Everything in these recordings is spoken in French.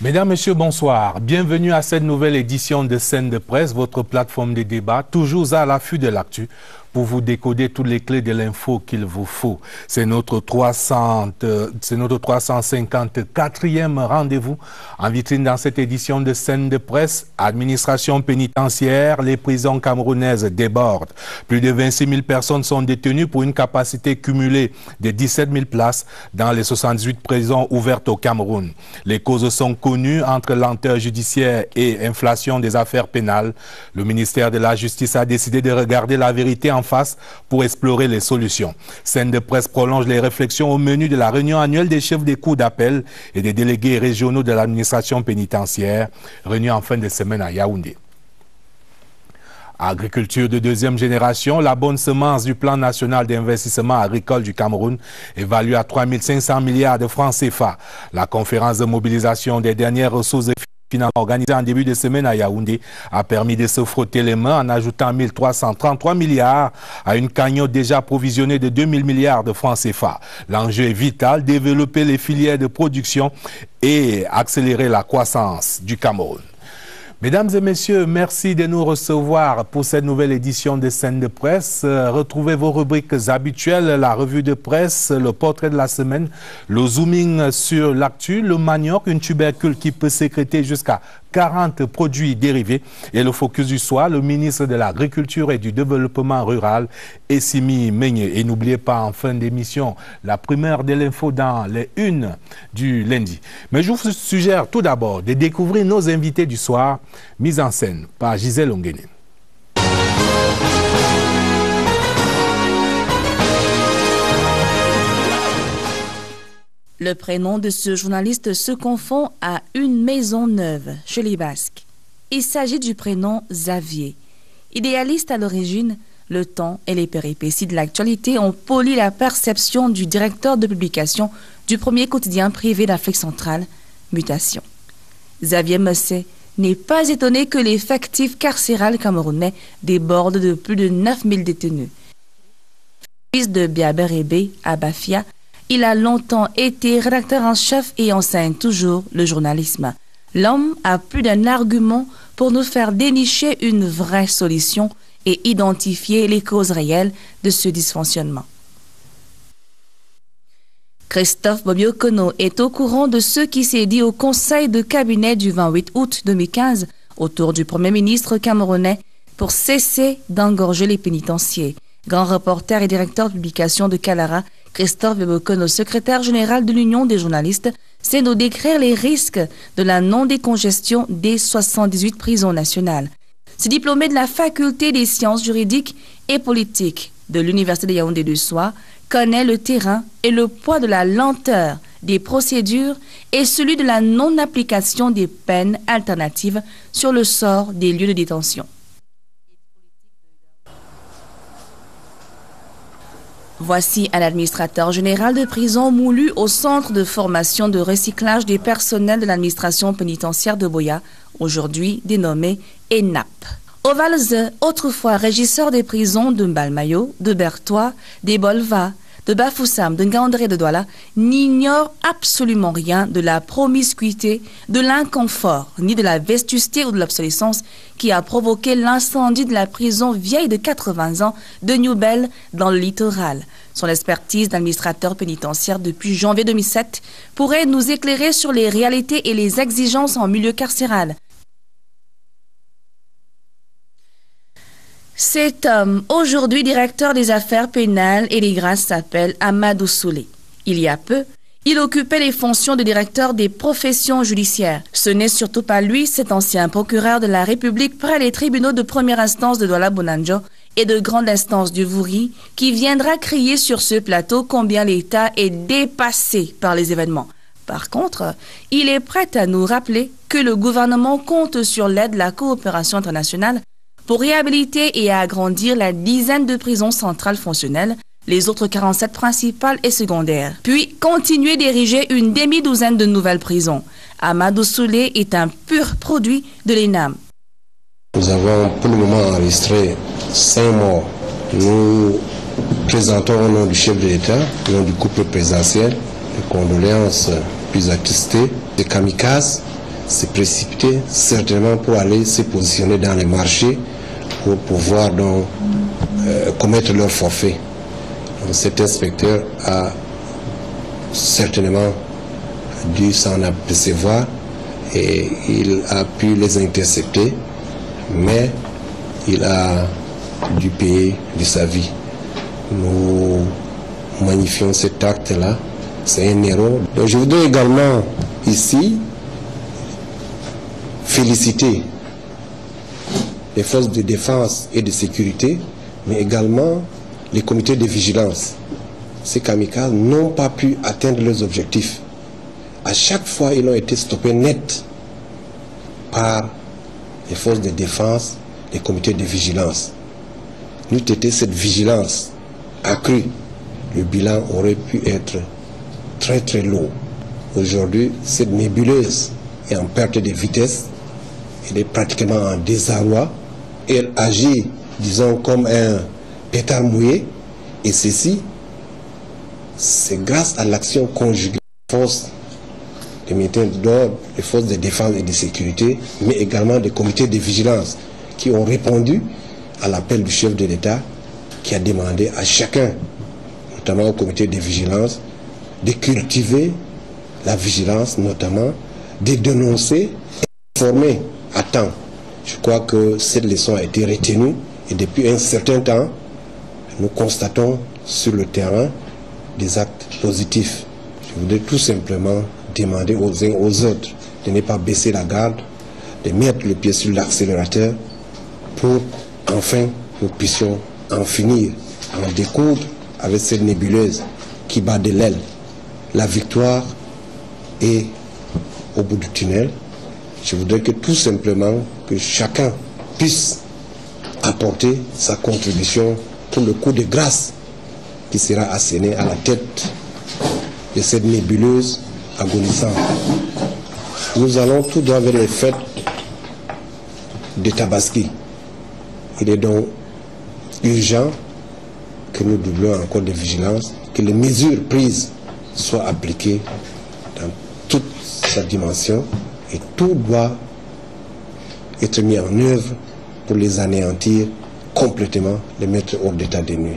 Mesdames, Messieurs, bonsoir. Bienvenue à cette nouvelle édition de Scène de Presse, votre plateforme de débat, toujours à l'affût de l'actu, pour vous décoder toutes les clés de l'info qu'il vous faut. C'est notre 354e rendez-vous en vitrine dans cette édition de Scène de Presse. Administration pénitentiaire, les prisons camerounaises débordent. Plus de 26 000 personnes sont détenues pour une capacité cumulée de 17 000 places dans les 78 prisons ouvertes au Cameroun. Les causes sont connues entre lenteur judiciaire et inflation des affaires pénales. Le ministère de la Justice a décidé de regarder la vérité en face pour explorer les solutions. Scène de Presse prolonge les réflexions au menu de la réunion annuelle des chefs des cours d'appel et des délégués régionaux de l'administration pénitentiaire, réunion en fin de semaine à Yaoundé. Agriculture de deuxième génération, la bonne semence du plan national d'investissement agricole du Cameroun évaluée à 3 500 milliards de francs CFA. La conférence de mobilisation des dernières ressources organisée en début de semaine à Yaoundé a permis de se frotter les mains en ajoutant 1333 milliards à une cagnotte déjà provisionnée de 2000 milliards de francs CFA. L'enjeu est vital, développer les filières de production et accélérer la croissance du Cameroun. Mesdames et messieurs, merci de nous recevoir pour cette nouvelle édition de Scène de Presse. Retrouvez vos rubriques habituelles, la revue de presse, le portrait de la semaine, le zooming sur l'actu, le manioc, une tubercule qui peut sécréter jusqu'à 40 produits dérivés et le focus du soir, le ministre de l'Agriculture et du Développement rural, Essimi Meigné. Et n'oubliez pas en fin d'émission la primeur de l'info dans les unes du lundi. Mais je vous suggère tout d'abord de découvrir nos invités du soir, mise en scène par Gisèle Onguene. Le prénom de ce journaliste se confond à une maison neuve chez les Basques. Il s'agit du prénom Xavier. Idéaliste à l'origine, le temps et les péripéties de l'actualité ont poli la perception du directeur de publication du premier quotidien privé d'Afrique centrale, Mutation. Xavier Messé n'est pas étonné que l'effectif carcéral camerounais déborde de plus de 9000 détenus. Fils de Biaberébé à Bafia, il a longtemps été rédacteur en chef et enseigne toujours le journalisme. L'homme a plus d'un argument pour nous faire dénicher une vraie solution et identifier les causes réelles de ce dysfonctionnement. Christophe Bobiokono est au courant de ce qui s'est dit au conseil de cabinet du 28 août 2015 autour du Premier ministre camerounais pour cesser d'engorger les pénitenciers. Grand reporter et directeur de publication de Kalara, Christophe Bobiokono, secrétaire général de l'Union des journalistes, sait nous décrire les risques de la non-décongestion des 78 prisons nationales. Ce diplômé de la faculté des sciences juridiques et politiques de l'Université de Yaoundé du Soir connaît le terrain et le poids de la lenteur des procédures et celui de la non-application des peines alternatives sur le sort des lieux de détention. Voici un administrateur général de prison moulu au centre de formation de recyclage des personnels de l'administration pénitentiaire de Boya, aujourd'hui dénommé ENAP. Ovalze, autrefois régisseur des prisons de Mbalmayo, de Bertois, des Bolva, de Bafoussam, de Ngaoundéré de Douala, n'ignore absolument rien de la promiscuité, de l'inconfort, ni de la vétusté ou de l'obsolescence qui a provoqué l'incendie de la prison vieille de 80 ans de Newbel dans le littoral. Son expertise d'administrateur pénitentiaire depuis janvier 2007 pourrait nous éclairer sur les réalités et les exigences en milieu carcéral. Cet homme, aujourd'hui directeur des affaires pénales et des grâces, s'appelle Amadou Soulé. Il y a peu, il occupait les fonctions de directeur des professions judiciaires. Ce n'est surtout pas lui, cet ancien procureur de la République près les tribunaux de première instance de Douala-Bonanjo et de grande instance du Vouri, qui viendra crier sur ce plateau combien l'État est dépassé par les événements. Par contre, il est prêt à nous rappeler que le gouvernement compte sur l'aide de la coopération internationale pour réhabiliter et agrandir la dizaine de prisons centrales fonctionnelles, les autres 47 principales et secondaires, puis continuer d'ériger une demi-douzaine de nouvelles prisons. Amadou Soulé est un pur produit de l'ENAM. Nous avons pour le moment enregistré 5 morts. Nous présentons au nom du chef de l'État, au nom du couple présidentiel, des condoléances plus attestées, des kamikazes s'est précipité certainement pour aller se positionner dans les marchés pour pouvoir donc commettre leur forfait. Donc, cet inspecteur a certainement dû s'en apercevoir et il a pu les intercepter, mais il a dû payer de sa vie. Nous magnifions cet acte-là, c'est un héros. Donc, je voudrais également ici féliciter les forces de défense et de sécurité, mais également les comités de vigilance. Ces kamikazes n'ont pas pu atteindre leurs objectifs. À chaque fois, ils ont été stoppés net par les forces de défense, les comités de vigilance. N'eût été cette vigilance accrue, le bilan aurait pu être très très lourd. Aujourd'hui, cette nébuleuse est en perte de vitesse, elle est pratiquement en désarroi, elle agit, disons, comme un pétard mouillé, et ceci, c'est grâce à l'action conjuguée des forces de maintien d'ordre, des forces de défense et de sécurité, mais également des comités de vigilance qui ont répondu à l'appel du chef de l'État qui a demandé à chacun, notamment au comité de vigilance, de cultiver la vigilance, notamment de dénoncer et d'informer à temps. Je crois que cette leçon a été retenue et depuis un certain temps, nous constatons sur le terrain des actes positifs. Je voudrais tout simplement demander aux uns aux autres de ne pas baisser la garde, de mettre le pied sur l'accélérateur pour enfin nous puissions en finir, en découdre avec cette nébuleuse qui bat de l'aile. La victoire est au bout du tunnel. Je voudrais que tout simplement que chacun puisse apporter sa contribution pour le coup de grâce qui sera asséné à la tête de cette nébuleuse agonisante. Nous allons tout droit vers les fêtes de Tabaski. Il est donc urgent que nous doublions encore de vigilance, que les mesures prises soient appliquées dans toute sa dimension et tout doit être mis en œuvre pour les anéantir complètement, les mettre hors d'état de nuit.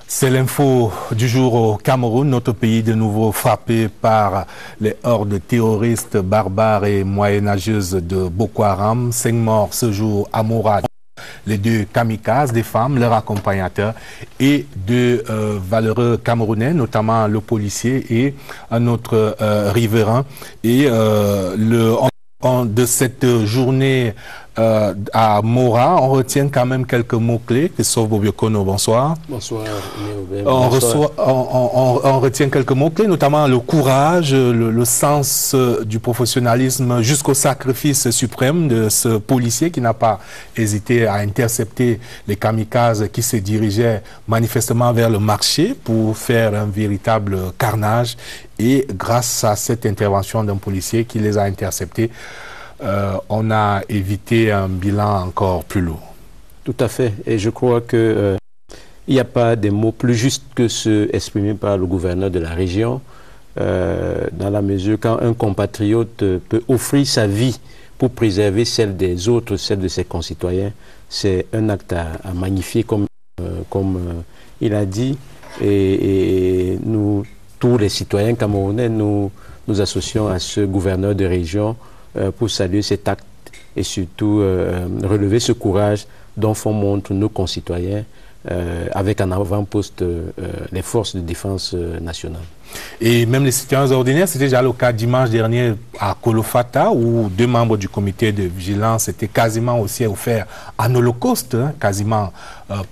C'est l'info du jour au Cameroun, notre pays de nouveau frappé par les hordes terroristes barbares et moyenâgeuses de Boko Haram. 5 morts ce jour à Moura. Les 2 kamikazes, des femmes, leurs accompagnateurs et 2 valeureux Camerounais, notamment le policier et un autre riverain. Et de cette journée à Mora, on retient quand même quelques mots-clés. Christophe Bobiokono, bonsoir. Bonsoir. On retient quelques mots-clés, notamment le courage, le sens du professionnalisme jusqu'au sacrifice suprême de ce policier qui n'a pas hésité à intercepter les kamikazes qui se dirigeaient manifestement vers le marché pour faire un véritable carnage. Et grâce à cette intervention d'un policier qui les a interceptés, on a évité un bilan encore plus lourd. Tout à fait. Et je crois qu'il n'y a pas de mots plus justes que ceux exprimés par le gouverneur de la région, dans la mesure quand un compatriote peut offrir sa vie pour préserver celle des autres, celle de ses concitoyens. C'est un acte à magnifier, comme il a dit. Et nous, tous les citoyens camerounais, nous associons à ce gouverneur de région pour saluer cet acte et surtout relever ce courage dont font montre nos concitoyens avec en avant-poste les forces de défense nationale. Et même les citoyens ordinaires, c'était déjà le cas dimanche dernier à Kolofata où 2 membres du comité de vigilance étaient quasiment aussi offerts en holocauste, quasiment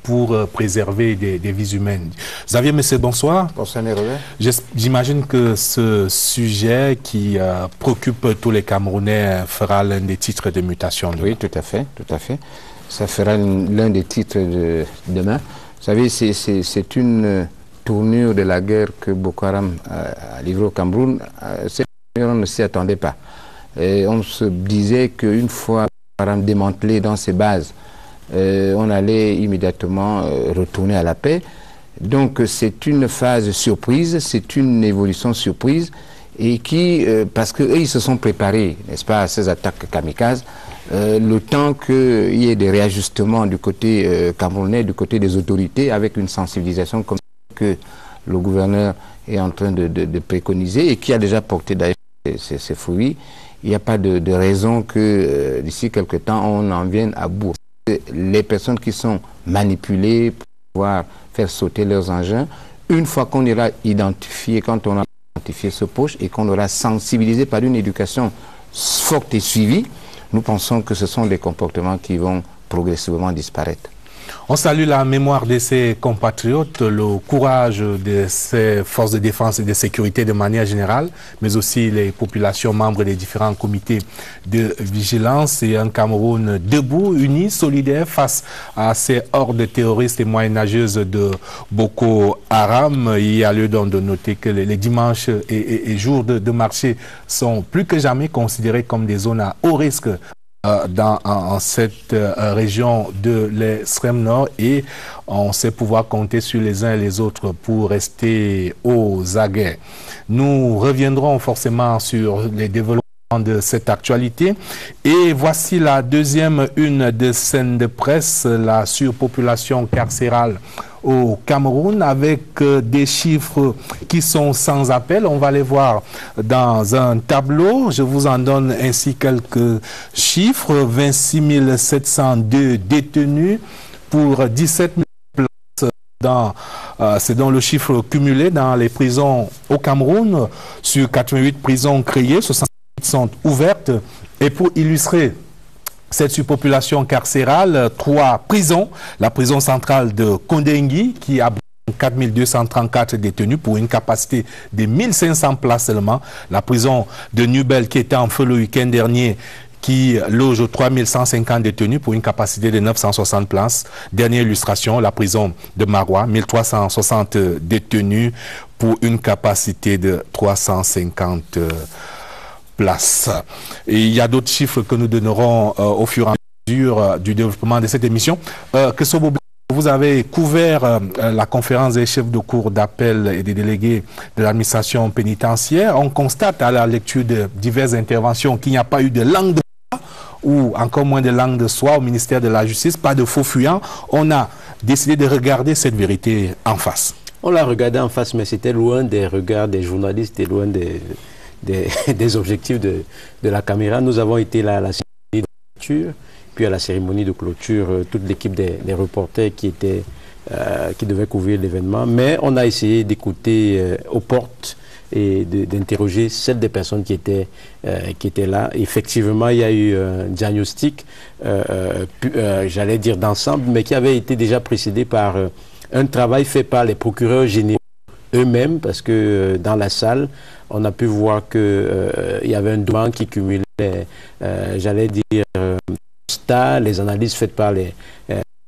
pour préserver des vies humaines. Xavier Messé, bonsoir. Bonsoir, Nérové. J'imagine que ce sujet qui préoccupe tous les Camerounais fera l'un des titres de mutation. Oui, tout à fait, tout à fait. Ça fera l'un des titres de demain. Vous savez, c'est une tournure de la guerre que Boko Haram a livrée au Cameroun. On ne s'y attendait pas. Et on se disait qu'une fois Boko Haram démantelé dans ses bases, on allait immédiatement retourner à la paix. Donc c'est une phase surprise, c'est une évolution surprise et qui, parce qu'eux ils se sont préparés, n'est-ce pas, à ces attaques kamikazes, le temps qu'il y ait des réajustements du côté camerounais, du côté des autorités, avec une sensibilisation comme que le gouverneur est en train de préconiser et qui a déjà porté d'ailleurs ses fruits. Il n'y a pas de raison que d'ici quelque temps on en vienne à bout. Les personnes qui sont manipulées pour pouvoir faire sauter leurs engins, une fois qu'on ira identifier, quand on a identifié ce poche et qu'on aura sensibilisé par une éducation forte et suivie, nous pensons que ce sont des comportements qui vont progressivement disparaître. On salue la mémoire de ses compatriotes, le courage de ces forces de défense et de sécurité de manière générale, mais aussi les populations membres des différents comités de vigilance et un Cameroun debout, uni, solidaire face à ces hordes terroristes et moyenâgeuses de Boko Haram. Il y a lieu donc de noter que les dimanches et jours de marché sont plus que jamais considérés comme des zones à haut risque en cette région de l'extrême nord et on sait pouvoir compter sur les uns et les autres pour rester aux aguets. Nous reviendrons forcément sur les développements de cette actualité et voici la deuxième une de scène de presse, la surpopulation carcérale au Cameroun avec des chiffres qui sont sans appel. On va les voir dans un tableau. Je vous en donne ainsi quelques chiffres. 26 702 détenus pour 17 000 places. C'est donc le chiffre cumulé dans les prisons au Cameroun. Sur 88 prisons créées, 68 sont ouvertes. Et pour illustrer cette surpopulation carcérale, 3 prisons. La prison centrale de Kondengui qui abrite 4234 détenus pour une capacité de 1500 places seulement. La prison de Nubel qui était en feu le week-end dernier qui loge 3150 détenus pour une capacité de 960 places. Dernière illustration, la prison de Marois, 1360 détenus pour une capacité de 350 places. Et il y a d'autres chiffres que nous donnerons au fur et à mesure du développement de cette émission. Kesobo, vous avez couvert la conférence des chefs de cour d'appel et des délégués de l'administration pénitentiaire. On constate à la lecture de diverses interventions qu'il n'y a pas eu de langue de bois ou encore moins de langue de soie au ministère de la Justice, pas de faux fuyants. On a décidé de regarder cette vérité en face. On l'a regardé en face, mais c'était loin des regards des journalistes et loin des objectifs de la caméra. Nous avons été là à la cérémonie de clôture, puis à la cérémonie de clôture, toute l'équipe des reporters qui devaient couvrir l'événement. Mais on a essayé d'écouter aux portes et d'interroger celles des personnes qui étaient là. Effectivement, il y a eu un diagnostic, j'allais dire d'ensemble, mais qui avait été déjà précédé par un travail fait par les procureurs généraux eux-mêmes, parce que dans la salle, on a pu voir qu'il y avait un document qui cumulait, j'allais dire, les analyses faites par les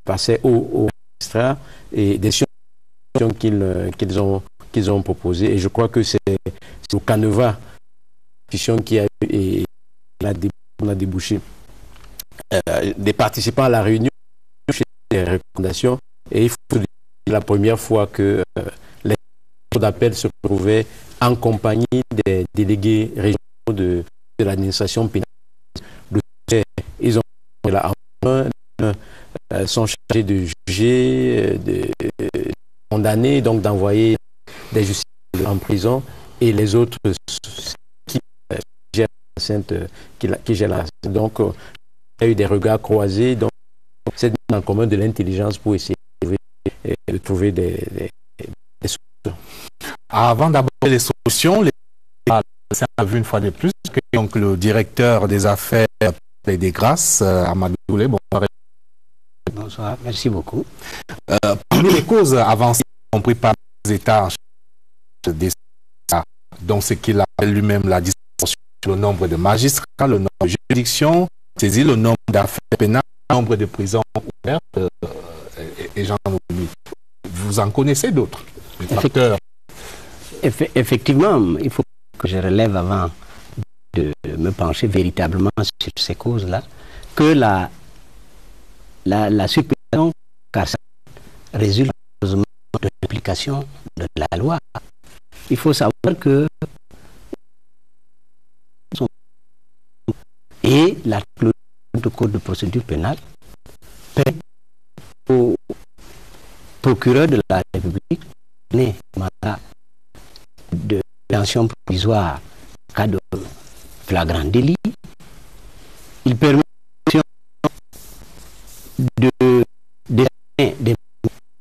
passaient aux magistrats et des solutions qu'ils ont proposées. Et je crois que c'est au canevas qui a eu et on a débouché des participants à la réunion, des recommandations. Et il faut dire la première fois que les cours d'appel se retrouvaient en compagnie des délégués régionaux de l'administration pénale. Ils ont là sont chargés de juger, de condamner, donc d'envoyer des justiciables en prison, et les autres qui gèrent l'enceinte, qui gèrent l'enceinte. Donc, il y a eu des regards croisés, donc c'est en commun de l'intelligence pour essayer de trouver des solutions. Avant d'aborder les solutions, ça a vu une fois de plus que donc, le directeur des affaires et des grâces, Amadou Doulé, bonsoir. Bonsoir, merci beaucoup. Parmi les causes avancées, compris par les États, donc ce qu'il appelle lui-même la disproportion sur le nombre de magistrats, le nombre de juridictions, saisi le nombre d'affaires pénales, le nombre de prisons ouvertes, et j'en oublie. Vous en connaissez d'autres? Effectivement, il faut que je relève avant de me pencher véritablement sur ces causes-là, que la suppression carcérale résulte de l'application de la loi. Il faut savoir que et l'article du Code de procédure pénale permet au procureur de la République de mandat de détention provisoire en cas de flagrant délit. Il permet de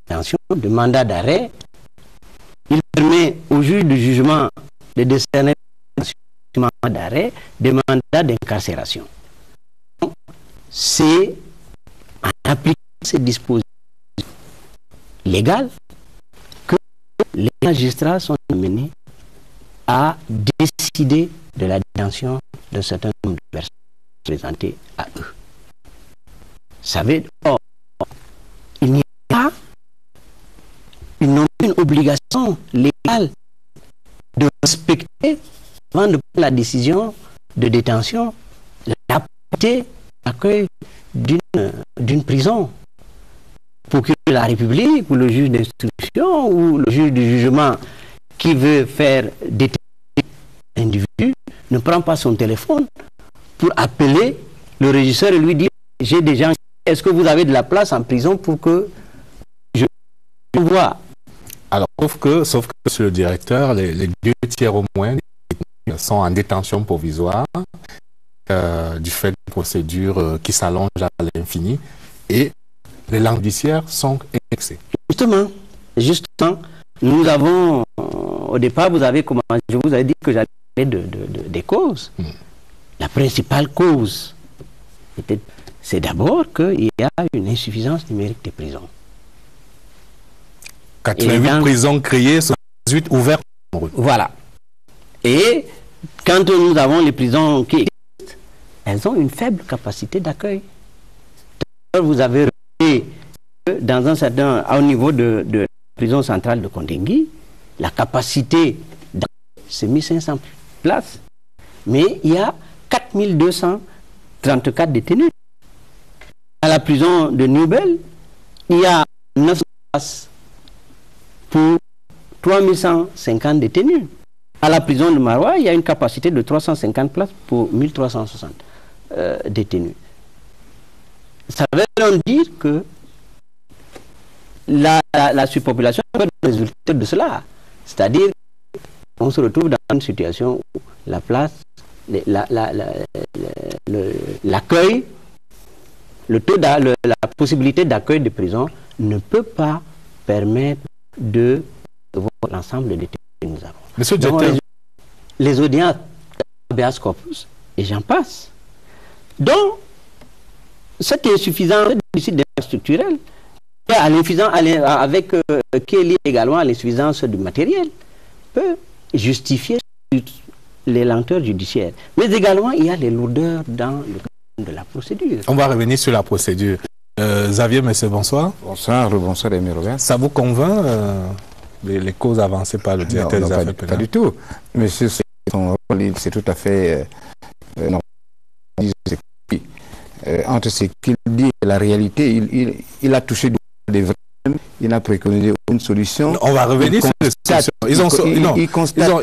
détention, de mandat d'arrêt. Il permet au juge de jugement de décerner des mandats d'arrêt, des mandats d'incarcération. C'est en appliquant ces dispositions légales que les magistrats sont amenés à décider de la détention d'un certain nombre de personnes présentées à eux. Ça veut dire, or, il n'y a pas une obligation légale de respecter, avant de prendre la décision de détention, la portée d'accueil d'une prison. Pour que la République ou le juge d'instruction ou le juge du jugement qui veut faire détenir l'individu ne prend pas son téléphone pour appeler le régisseur et lui dire « J'ai des gens, est-ce que vous avez de la place en prison pour que je vois ?» Alors, sauf que, monsieur le directeur, les 2 tiers au moins sont en détention provisoire du fait de procédures qui s'allongent à l'infini et les langues judiciaires sont indexées. Justement, nous avons, au départ, je vous avais dit que j'allais parler des causes. La principale cause, c'est d'abord qu'il y a une insuffisance numérique des prisons. 88 prisons créées, 18 ouvertes. Voilà. Et quand nous avons les prisons qui existent, elles ont une faible capacité d'accueil. Vous avez remarqué que dans un certain, au niveau de la prison centrale de Kondengui, la capacité d'accueil, c'est 1500 places, mais il y a 4234 détenus. À la prison de Newbel, il y a 900 places pour 3150 détenus. À la prison de Maroua, il y a une capacité de 350 places pour 1360 détenus. Ça veut donc dire que la surpopulation est le résultat de cela. C'est-à-dire qu'on se retrouve dans une situation où la place, l'accueil, la possibilité d'accueil de prison ne peut pas permettre de voir l'ensemble des détenus que nous avons. Monsieur le directeur, les audiences, habeas corpus, et j'en passe. Donc, cette insuffisance structurelle qui est liée également à l'insuffisance du matériel peut justifier les lenteurs judiciaires. Mais également, il y a les lourdeurs dans le cadre de la procédure. On va revenir sur la procédure. Xavier, monsieur, bonsoir. Bonsoir, bonsoir, Aimé Robert. Ça vous convainc les causes avancées par le directeur des affaires pénales? Pas du tout. Monsieur, c'est tout à fait normal. Entre ce qu'il dit et la réalité, il a touché des vrais problèmes, il a préconisé une solution. On va revenir sur les solutions.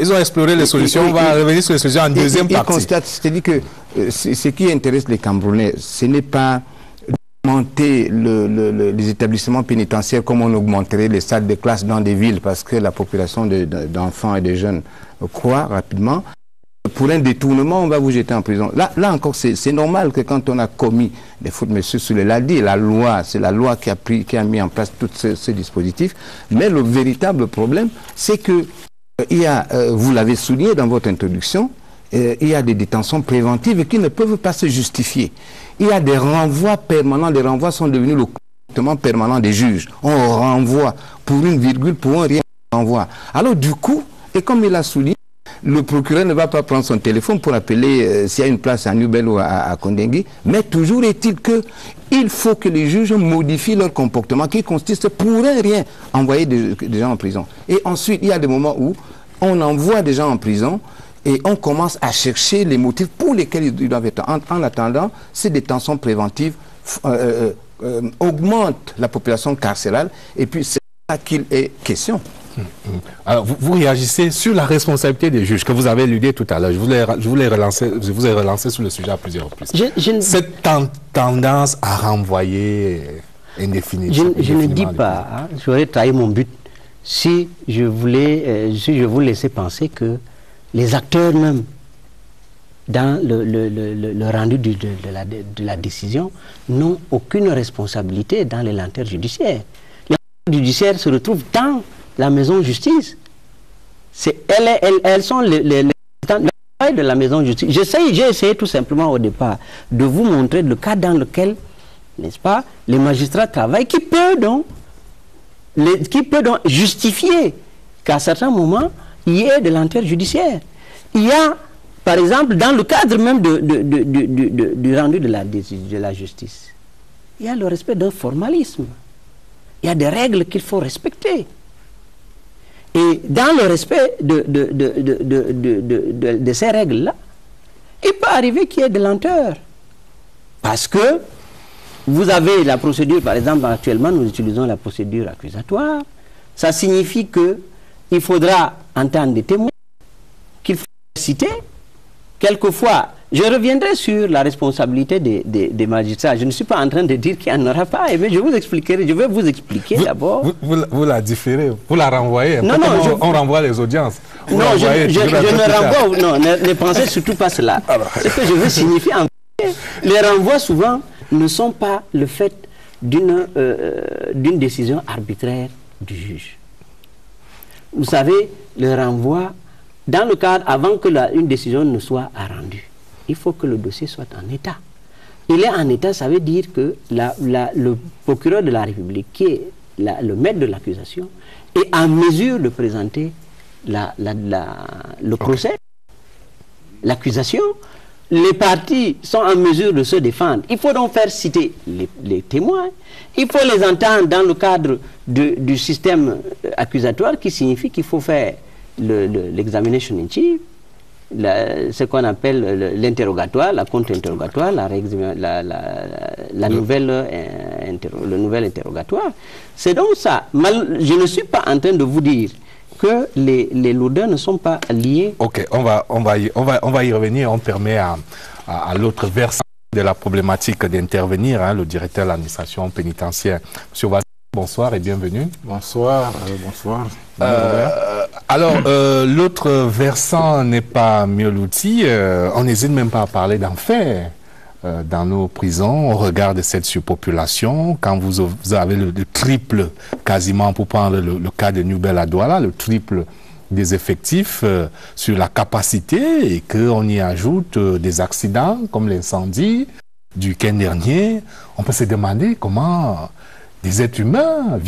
Ils ont exploré les solutions, on va revenir sur les solutions en deuxième partie. Il constate, c'est-à-dire que ce qui intéresse les Camerounais, ce n'est pas augmenter les établissements pénitentiaires comme on augmenterait les salles de classe dans des villes, parce que la population d'enfants et de jeunes croît rapidement. Pour un détournement, on va vous jeter en prison. Là encore, c'est normal que quand on a commis des fautes, monsieur Soulé l'a dit, c'est la loi qui a mis en place tout ce dispositif. Mais le véritable problème, c'est que vous l'avez souligné dans votre introduction, il y a des détentions préventives qui ne peuvent pas se justifier. Il y a des renvois permanents, les renvois sont devenus le comportement permanent des juges. On renvoie pour une virgule, pour un rien, on renvoie. Alors du coup, et comme il a souligné, le procureur ne va pas prendre son téléphone pour appeler s'il y a une place à Newbel ou à Kondengui, mais toujours est-il qu'il faut que les juges modifient leur comportement qui consiste pour un rien envoyer des gens en prison. Et ensuite, il y a des moments où on envoie des gens en prison et on commence à chercher les motifs pour lesquels ils doivent être. En attendant, ces détentions préventives augmente la population carcérale, et puis c'est là qu'il est question. Alors, vous réagissez sur la responsabilité des juges, que vous avez éludé tout à l'heure. Je vous ai relancé sur le sujet à plusieurs reprises. Cette tendance à renvoyer indéfiniment. Je ne dis pas, hein, j'aurais trahi mon but si je vous laissais penser que les acteurs même, dans le rendu de la décision, n'ont aucune responsabilité dans les lenteurs judiciaires. Les lenteurs judiciaires se retrouvent dans la maison justice. Elles sont le travail de la maison justice. J'ai essayé tout simplement au départ de vous montrer le cas dans lequel, n'est-ce pas, les magistrats travaillent, qui peut donc justifier qu'à certains moments, il y ait de lenteur judiciaire. Il y a, par exemple, dans le cadre même du rendu de la justice, il y a le respect d'un formalisme. Il y a des règles qu'il faut respecter. Et dans le respect de ces règles-là, il peut arriver qu'il y ait de lenteur. Parce que vous avez la procédure, par exemple, actuellement, nous utilisons la procédure accusatoire. Ça signifie qu'il faudra entendre des témoins, qu'il faut citer. Quelquefois, je reviendrai sur la responsabilité des magistrats. Je ne suis pas en train de dire qu'il n'y en aura pas. Mais je vais vous expliquer d'abord. Vous la différez, vous la renvoyez. Non, on renvoie les audiences. Non, je ne renvoie. Non, ne pensez surtout pas cela. Ce que je veux signifier, en fait, les renvois souvent ne sont pas le fait d'une décision arbitraire du juge. Vous savez, le renvoi, dans le cadre, avant que une décision ne soit rendue, il faut que le dossier soit en état. Il est en état, ça veut dire que le procureur de la République, qui est le maître de l'accusation, est en mesure de présenter le procès, l'accusation. Les parties sont en mesure de se défendre. Il faut donc faire citer les témoins. Il faut les entendre dans le cadre du système accusatoire, qui signifie qu'il faut faire l'examination in chief, ce qu'on appelle l'interrogatoire, la contre-interrogatoire, le nouvel interrogatoire. C'est donc ça. Je ne suis pas en train de vous dire que les lourdeurs ne sont pas liées. Ok, on va y revenir. On permet à l'autre versant de la problématique d'intervenir, hein, le directeur de l'administration pénitentiaire. Monsieur Wassé, bonsoir et bienvenue. Bonsoir, bonsoir. Alors, l'autre versant n'est pas mieux l'outil. On n'hésite même pas à parler d'enfer dans nos prisons au regard de cette surpopulation. Quand vous avez le triple, quasiment, pour prendre le cas de Nouvelle Douala, le triple des effectifs sur la capacité, et qu'on y ajoute des accidents comme l'incendie du week-end dernier, on peut se demander comment des êtres humains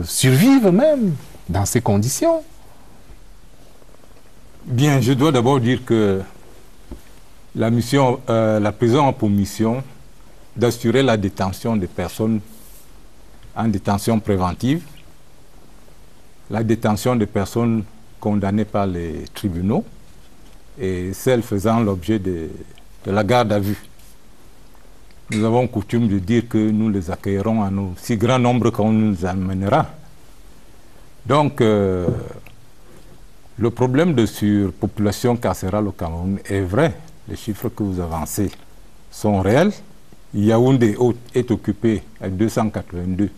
survivent même dans ces conditions. Bien, je dois d'abord dire que la prison a pour mission d'assurer la détention des personnes en détention préventive, la détention des personnes condamnées par les tribunaux et celles faisant l'objet de la garde à vue. Nous avons coutume de dire que nous les accueillerons en aussi grand nombre qu'on nous amènera. Donc, le problème de surpopulation carcérale au Cameroun est vrai. Les chiffres que vous avancez sont réels. Yaoundé est occupé à 282%,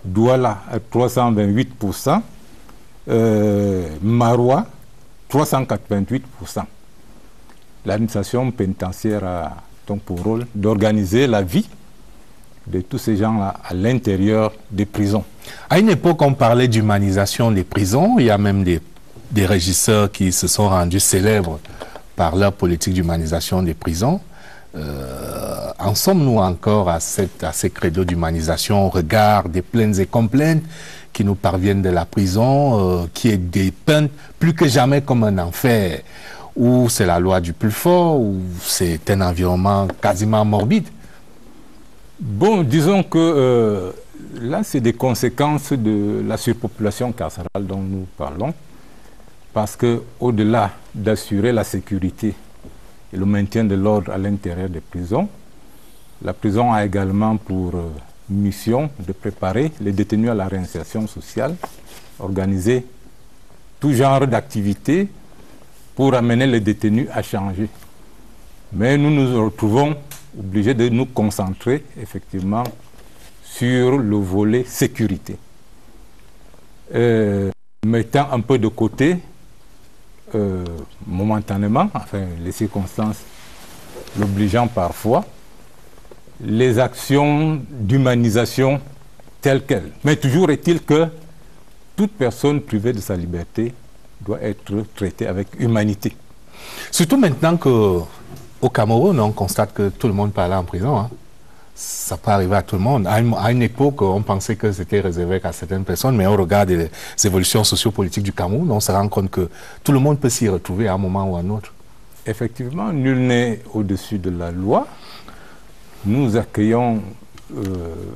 Douala à 328%, Maroua 388%. L'administration pénitentiaire a donc pour rôle d'organiser la vie de tous ces gens-là à l'intérieur des prisons. À une époque, on parlait d'humanisation des prisons. Il y a même des régisseurs qui se sont rendus célèbres par leur politique d'humanisation des prisons. En sommes-nous encore à ces credos d'humanisation au regard des plaintes et complaintes qui nous parviennent de la prison, qui est dépeinte plus que jamais comme un enfer, où c'est la loi du plus fort, où c'est un environnement quasiment morbide? Bon, disons que là, c'est des conséquences de la surpopulation carcérale dont nous parlons, parce qu'au-delà d'assurer la sécurité et le maintien de l'ordre à l'intérieur des prisons, La prison a également pour mission de préparer les détenus à la réinsertion sociale, organiser tout genre d'activités pour amener les détenus à changer. Mais nous nous retrouvons obligés de nous concentrer effectivement sur le volet sécurité. Mettant un peu de côté, momentanément, enfin les circonstances l'obligeant parfois, les actions d'humanisation telles quelles. Mais toujours est-il que toute personne privée de sa liberté doit être traitée avec humanité. Surtout maintenant qu'au Cameroun, on constate que tout le monde peut aller en prison. Hein. Ça peut arriver à tout le monde. À une époque, on pensait que c'était réservé qu'à certaines personnes, mais on regarde les évolutions sociopolitiques du Cameroun, on se rend compte que tout le monde peut s'y retrouver à un moment ou à un autre. Effectivement, nul n'est au-dessus de la loi. Nous accueillons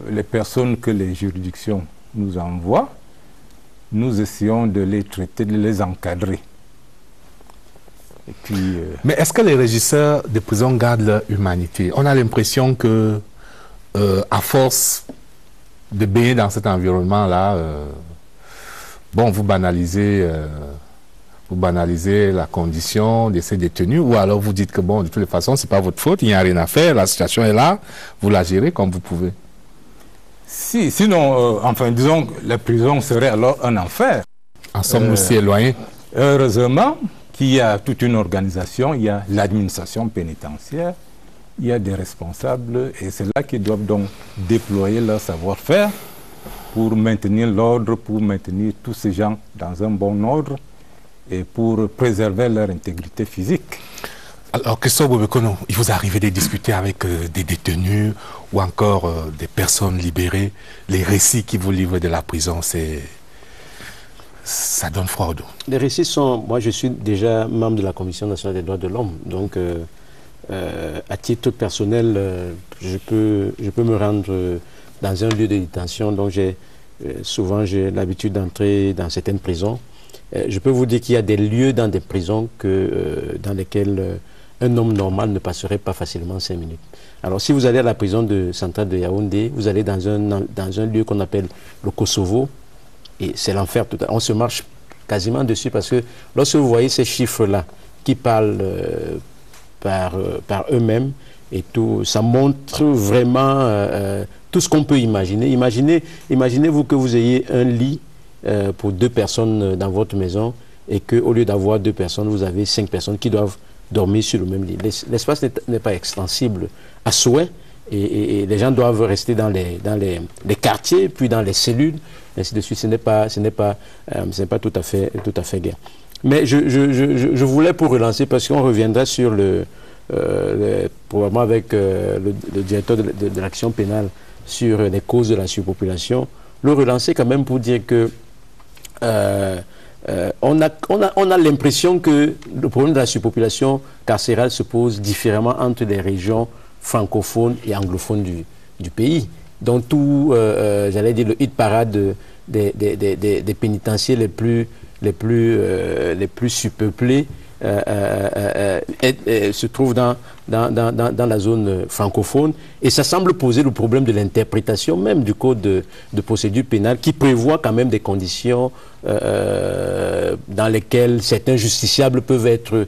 les personnes que les juridictions nous envoient. Nous essayons de les traiter, de les encadrer. Et puis, mais est-ce que les régisseurs de prison gardent leur humanité? On a l'impression que, à force de baigner dans cet environnement-là, bon, vous banalisez la condition de ces détenus, ou alors vous dites que bon, de toutes les façons, c'est pas votre faute, il n'y a rien à faire, la situation est là, vous la gérez comme vous pouvez. Sinon, enfin, disons que la prison serait alors un enfer. En sommes-nous si éloignés? Heureusement qu'il y a toute une organisation, il y a l'administration pénitentiaire, il y a des responsables, et c'est là qu'ils doivent donc déployer leur savoir-faire pour maintenir l'ordre, pour maintenir tous ces gens dans un bon ordre, et pour préserver leur intégrité physique. Alors, Christophe Bobekono, il vous arrive de discuter avec des détenus ou encore des personnes libérées. Les récits qui vous livrent de la prison, ça donne froid au dos. Les récits sont... Moi, je suis déjà membre de la Commission nationale des droits de l'homme. Donc, à titre personnel, je peux me rendre dans un lieu de détention. Donc, souvent, j'ai l'habitude d'entrer dans certaines prisons. Je peux vous dire qu'il y a des lieux dans des prisons dans lesquels un homme normal ne passerait pas facilement 5 minutes. Alors si vous allez à la prison centrale de Yaoundé, vous allez dans un lieu qu'on appelle le Kosovo, et c'est l'enfer. On se marche quasiment dessus parce que lorsque vous voyez ces chiffres-là qui parlent par eux-mêmes, et tout, ça montre vraiment tout ce qu'on peut imaginer. Imaginez-vous que vous ayez un lit pour 2 personnes dans votre maison et qu'au lieu d'avoir 2 personnes, vous avez 5 personnes qui doivent dormir sur le même lit. L'espace n'est pas extensible à souhait et les gens doivent rester dans les quartiers, puis dans les cellules, ainsi de suite. Ce n'est pas tout à fait guère. Mais je voulais pour relancer, parce qu'on reviendra sur probablement avec le directeur de l'action pénale sur les causes de la surpopulation, le relancer quand même pour dire que on a l'impression que le problème de la surpopulation carcérale se pose différemment entre les régions francophones et anglophones du pays. Donc tout, j'allais dire, le hit parade des pénitenciers les plus surpeuplés se trouve dans la zone francophone, et ça semble poser le problème de l'interprétation même du code de procédure pénale, qui prévoit quand même des conditions dans lesquelles certains justiciables peuvent être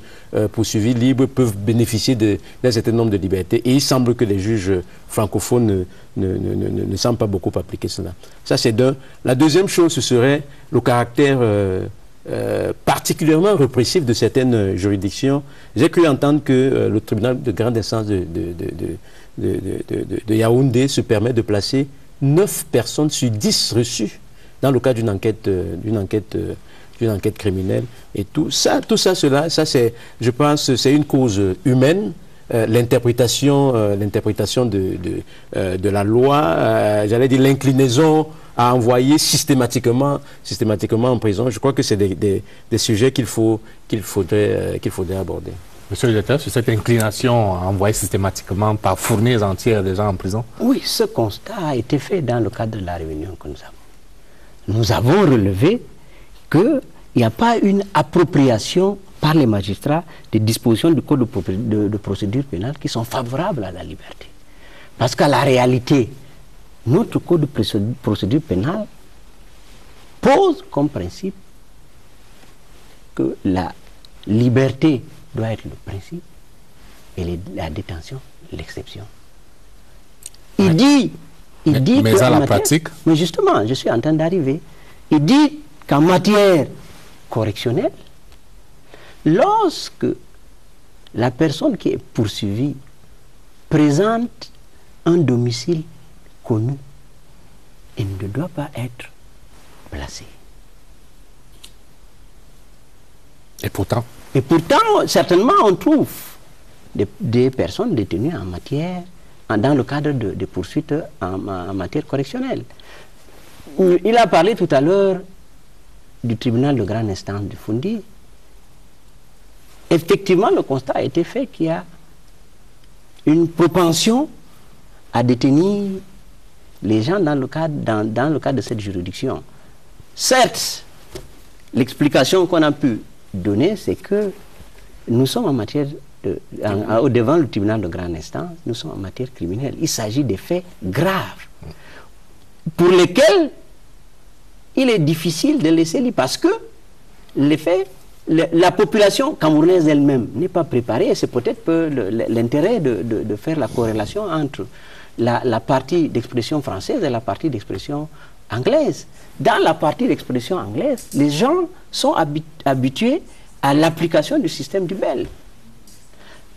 poursuivis libres, peuvent bénéficier d'un certain nombre de libertés, et il semble que les juges francophones ne semblent pas beaucoup appliquer cela. Ça, c'est d'un. La deuxième chose, ce serait le caractère particulièrement répressif de certaines juridictions. J'ai cru entendre que le tribunal de grande instance de Yaoundé se permet de placer 9 personnes sur 10 reçues dans le cadre d'une enquête criminelle. Et tout ça, c'est, je pense, c'est une cause humaine. L'interprétation de la loi, j'allais dire l'inclinaison à envoyer systématiquement en prison. Je crois que c'est des sujets qu'il faudrait aborder. Monsieur le directeur, sur cette inclination à envoyer systématiquement par fournées entières des gens en prison? Oui, ce constat a été fait dans le cadre de la réunion que nous avons. Nous avons relevé qu'il n'y a pas une appropriation par les magistrats des dispositions du code de procédure pénale qui sont favorables à la liberté. Parce qu'à la réalité, notre code de procédure pénale pose comme principe que la liberté doit être le principe et la détention l'exception. Il dit mais à la pratique, mais justement, je suis en train d'arriver. Il dit qu'en matière correctionnelle, lorsque la personne qui est poursuivie présente un domicile connu, il ne doit pas être placé. Et pourtant, certainement, on trouve des personnes détenues en matière, dans le cadre de poursuites en matière correctionnelle. Il a parlé tout à l'heure du tribunal de grande instance de Foundi. Effectivement, le constat a été fait qu'il y a une propension à détenir les gens dans le cadre de cette juridiction. Certes, l'explication qu'on a pu donner, c'est que nous sommes en matière devant le tribunal de grande instance, nous sommes en matière criminelle. Il s'agit des faits graves pour lesquels il est difficile de laisser libre parce que les faits, la population camerounaise elle-même n'est pas préparée. C'est peut-être l'intérêt de faire la corrélation entre la partie d'expression française et la partie d'expression anglaise. Dans la partie d'expression anglaise, les gens sont habitués à l'application du système du Bel.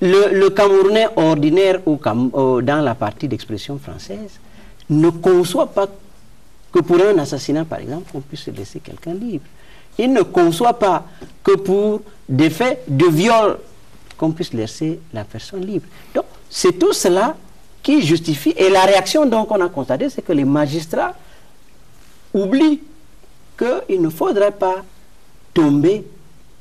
Le Camerounais ordinaire dans la partie d'expression française ne conçoit pas que pour un assassinat, par exemple, on puisse laisser quelqu'un libre. Il ne conçoit pas que pour des faits de viol, qu'on puisse laisser la personne libre. Donc, c'est tout cela qui justifie. Et la réaction donc qu'on a constatée, c'est que les magistrats oublient qu'il ne faudrait pas tomber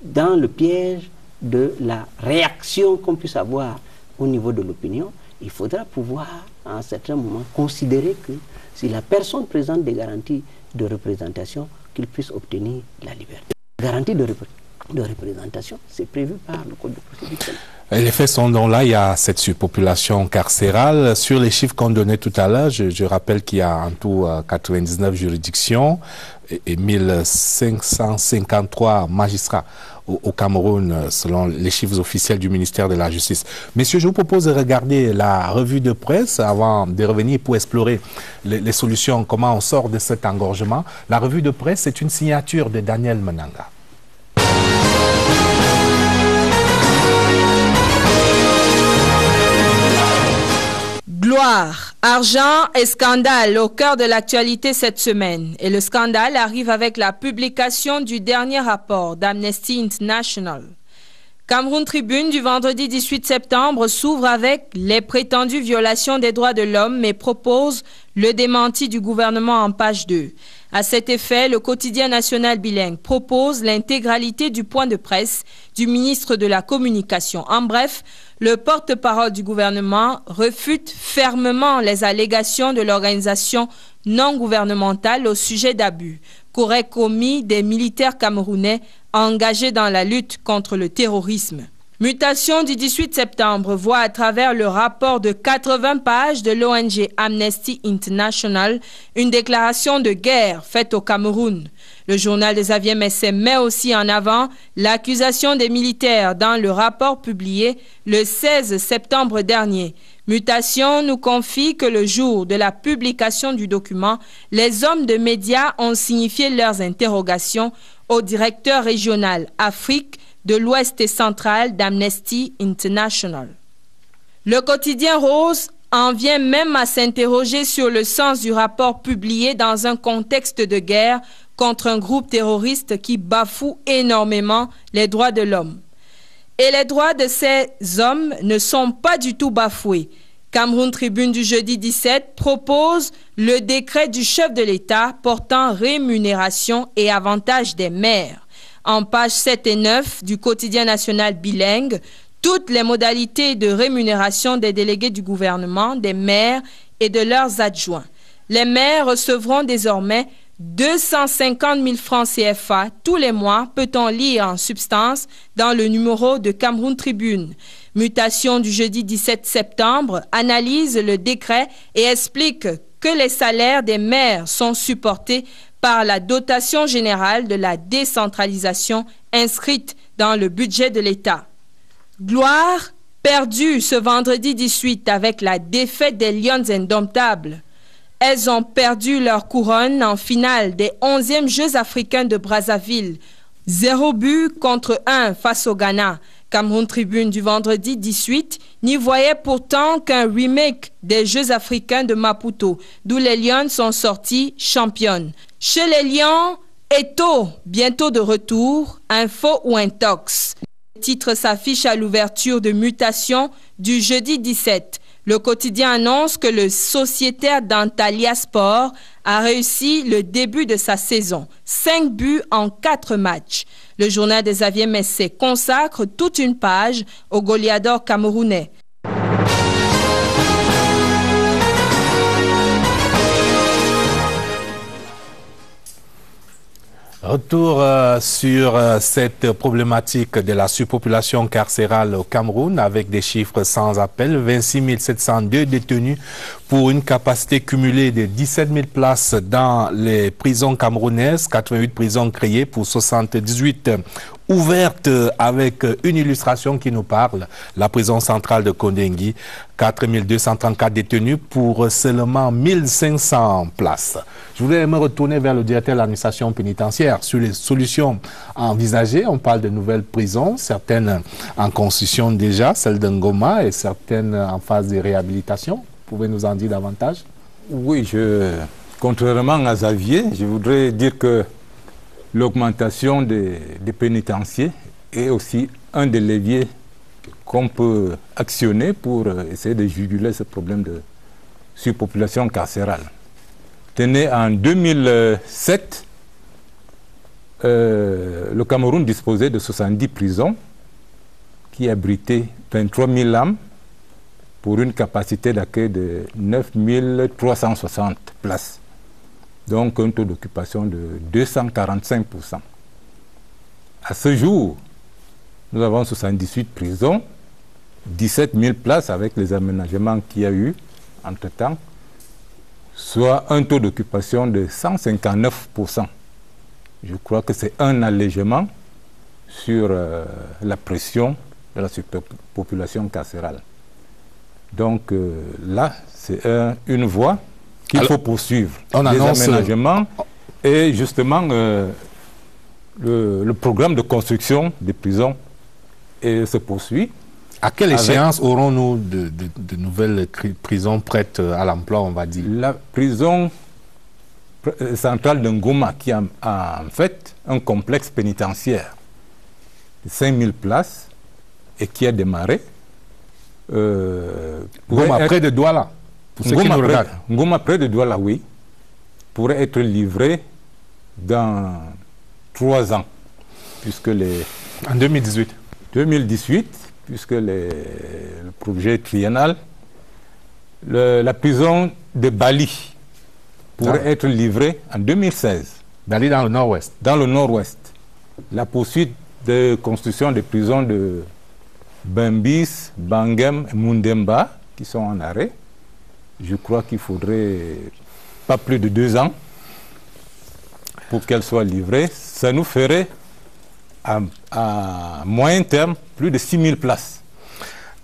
dans le piège de la réaction qu'on puisse avoir au niveau de l'opinion. Il faudra pouvoir, à un certain moment, considérer que si la personne présente des garanties de représentation, qu'il puisse obtenir la liberté. La garantie de représentation, c'est prévu par le Code de procédure pénale. Les faits sont donc là, il y a cette surpopulation carcérale. Sur les chiffres qu'on donnait tout à l'heure, je rappelle qu'il y a en tout 99 juridictions et 1553 magistrats au Cameroun, selon les chiffres officiels du ministère de la Justice. Messieurs, je vous propose de regarder la revue de presse avant de revenir pour explorer les solutions, comment on sort de cet engorgement. La revue de presse, c'est une signature de Daniel Menanga. Gloire, argent et scandale au cœur de l'actualité cette semaine. Et le scandale arrive avec la publication du dernier rapport d'Amnesty International. Cameroun Tribune du vendredi 18 septembre s'ouvre avec les prétendues violations des droits de l'homme mais propose le démenti du gouvernement en page 2. À cet effet, le quotidien national bilingue propose l'intégralité du point de presse du ministre de la Communication. En bref, le porte-parole du gouvernement refute fermement les allégations de l'organisation non gouvernementale au sujet d'abus qu'auraient commis des militaires camerounais engagés dans la lutte contre le terrorisme. Mutation du 18 septembre voit à travers le rapport de 80 pages de l'ONG Amnesty International une déclaration de guerre faite au Cameroun. Le journal des Xavier Messet met aussi en avant l'accusation des militaires dans le rapport publié le 16 septembre dernier. Mutation nous confie que le jour de la publication du document, les hommes de médias ont signifié leurs interrogations au directeur régional Afrique de l'Ouest et central d'Amnesty International. Le quotidien Rose en vient même à s'interroger sur le sens du rapport publié dans un contexte de guerre contre un groupe terroriste qui bafoue énormément les droits de l'homme. Et les droits de ces hommes ne sont pas du tout bafoués. Cameroun Tribune du jeudi 17 propose le décret du chef de l'État portant rémunération et avantages des maires. En pages 7 et 9 du quotidien national bilingue, toutes les modalités de rémunération des délégués du gouvernement, des maires et de leurs adjoints. Les maires recevront désormais 250 000 francs CFA tous les mois, peut-on lire en substance dans le numéro de Cameroun Tribune. Mutation du jeudi 17 septembre analyse le décret et explique que les salaires des maires sont supportés par la dotation générale de la décentralisation inscrite dans le budget de l'État. Gloire perdue ce vendredi 18 avec la défaite des Lions indomptables. Elles ont perdu leur couronne en finale des 11e Jeux africains de Brazzaville. 0 but contre 1 face au Ghana. Cameroun Tribune du vendredi 18 n'y voyait pourtant qu'un remake des Jeux africains de Maputo, d'où les Lions sont sortis championnes. Chez les Lions, Eto'o, bientôt de retour, info ou intox. Le titre s'affiche à l'ouverture de Mutation du jeudi 17. Le quotidien annonce que le sociétaire d'Antalya Sport a réussi le début de sa saison. 5 buts en 4 matchs. Le journal des Xavier Messé consacre toute une page au goleador camerounais. Retour sur cette problématique de la surpopulation carcérale au Cameroun avec des chiffres sans appel. 26 702 détenus pour une capacité cumulée de 17 000 places dans les prisons camerounaises, 88 prisons créées pour 78 ouvertes avec une illustration qui nous parle. La prison centrale de Kondengui, 4 234 détenus pour seulement 1500 places. Je voulais me retourner vers le directeur de l'administration pénitentiaire sur les solutions envisagées. On parle de nouvelles prisons, certaines en construction déjà, celle de Ngoma et certaines en phase de réhabilitation. Vous pouvez nous en dire davantage? Oui, contrairement à Xavier, je voudrais dire que l'augmentation des pénitenciers est aussi un des leviers qu'on peut actionner pour essayer de juguler ce problème de surpopulation carcérale. Tenez, en 2007, le Cameroun disposait de 70 prisons qui abritaient 23 000 âmes pour une capacité d'accueil de 9 360 places. Donc un taux d'occupation de 245%. À ce jour, nous avons 78 prisons, 17 000 places avec les aménagements qu'il y a eu entre-temps, soit un taux d'occupation de 159%. Je crois que c'est un allègement sur la pression de la surpopulation carcérale. Donc là, c'est une voie qu'il faut poursuivre. On les annonce aménagements et justement le programme de construction des prisons se poursuit. À quelle échéance aurons-nous de nouvelles prisons prêtes à l'emploi, on va dire? La prison centrale de Ngoma, qui a en fait un complexe pénitentiaire de 5000 places et qui a démarré. Ngoma, près de Douala. Ngoma, près de Douala, oui, pourrait être livré dans 3 ans, puisque en 2018. 2018, puisque le projet triennal. La prison de Bali pourrait être livrée en 2016. Bali dans le nord-ouest. Dans le nord-ouest. La poursuite de construction des prisons de Bambis, Bangem et Mundemba, qui sont en arrêt. Je crois qu'il faudrait pas plus de 2 ans pour qu'elles soient livrées. Ça nous ferait à moyen terme plus de 6 000 places.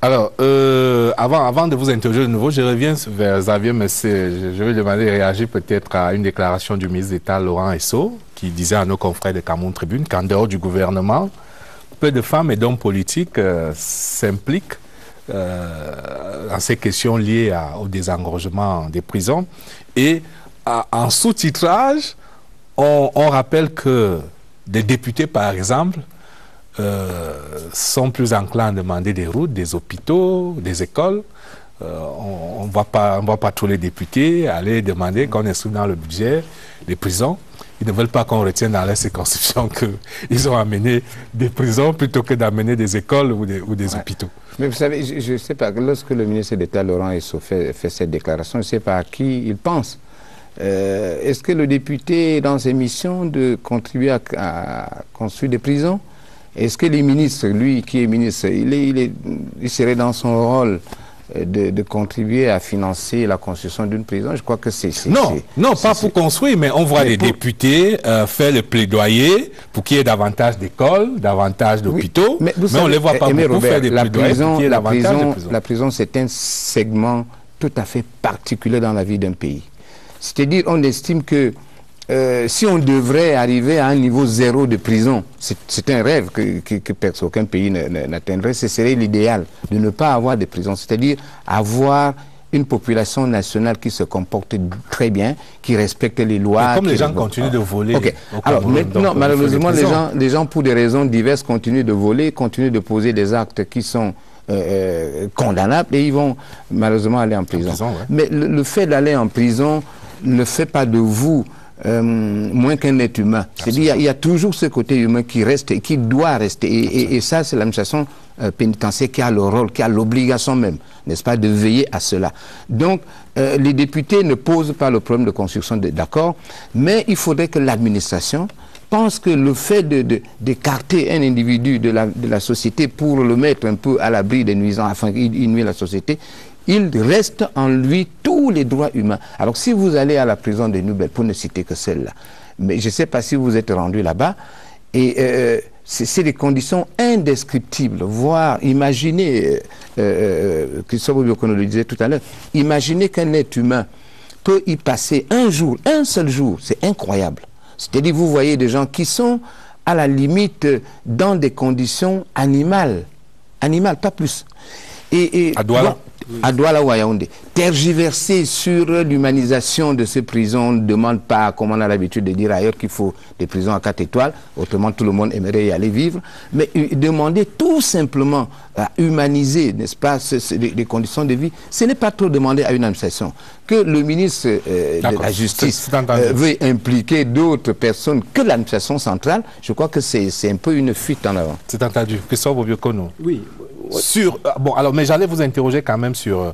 Alors, avant de vous interroger de nouveau, je reviens vers Xavier Messé. Je vais demander de réagir peut-être à une déclaration du ministre d'État Laurent Esso, qui disait à nos confrères de Cameroun Tribune qu'en dehors du gouvernement, peu de femmes et d'hommes politiques s'impliquent dans ces questions liées au désengorgement des prisons. Et en sous-titrage, on rappelle que des députés, par exemple, sont plus enclins à demander des routes, des hôpitaux, des écoles. On ne voit pas tous les députés aller demander qu'on inscrive dans le budget des prisons. Ils ne veulent pas qu'on retienne dans la circonscription qu'ils ont amené des prisons plutôt que d'amener des écoles ou des hôpitaux. Mais vous savez, je ne sais pas, lorsque le ministre d'État Laurent Esso fait cette déclaration, je ne sais pas à qui il pense. Est-ce que le député est dans ses missions de contribuer à construire des prisons? Est-ce que les ministres, lui qui est ministre, il serait dans son rôle de contribuer à financer la construction d'une prison? Je crois que c'est... Non, pas pour construire, mais on voit les députés faire le plaidoyer pour qu'il y ait davantage d'écoles, davantage d'hôpitaux, oui, mais on ne les voit pas beaucoup Robert, faire des plaidoyers pour qu'il y ait davantage de prisons. La prison, c'est un segment tout à fait particulier dans la vie d'un pays. C'est-à-dire, on estime que si on devrait arriver à un niveau zéro de prison, c'est un rêve qu'aucun pays n'atteindrait, ce serait l'idéal de ne pas avoir de prison, c'est-à-dire avoir une population nationale qui se comporte très bien, qui respecte les lois. Mais comme les gens continuent de voler. Okay. Alors maintenant, malheureusement, les gens, pour des raisons diverses, continuent de voler, continuent de poser des actes qui sont condamnables et ils vont malheureusement aller en prison. Mais le fait d'aller en prison ne fait pas de vous moins qu'un être humain. C'est-à-dire il y a toujours ce côté humain qui reste et qui doit rester. Et ça, c'est l'administration pénitentiaire qui a le rôle, qui a l'obligation même, n'est-ce pas, de veiller à cela. Donc, les députés ne posent pas le problème de construction d'accords, mais il faudrait que l'administration pense que le fait d'écarter un individu de la société pour le mettre un peu à l'abri des nuisances, afin qu'il nuise la société, il reste en lui tous les droits humains. Alors si vous allez à la prison de Nouvelle, pour ne citer que celle-là, mais je ne sais pas si vous êtes rendu là-bas, et c'est des conditions indescriptibles, voire imaginez, Christophe Obiokono le disait tout à l'heure, imaginez qu'un être humain peut y passer un jour, un seul jour, c'est incroyable. C'est-à-dire vous voyez des gens qui sont à la limite dans des conditions animales, pas plus. À Douala. À Douala ou à Yaoundé. Tergiverser sur l'humanisation de ces prisons, on ne demande pas, comme on a l'habitude de dire ailleurs, qu'il faut des prisons à 4 étoiles, autrement tout le monde aimerait y aller vivre, mais demander tout simplement à humaniser, n'est-ce pas, les conditions de vie, ce n'est pas trop demander à une administration. Que le ministre de la Justice veuille impliquer d'autres personnes que l'administration centrale, je crois que c'est un peu une fuite en avant. C'est entendu. Christophe Obiokono. Oui. Bon, alors, mais j'allais vous interroger quand même sur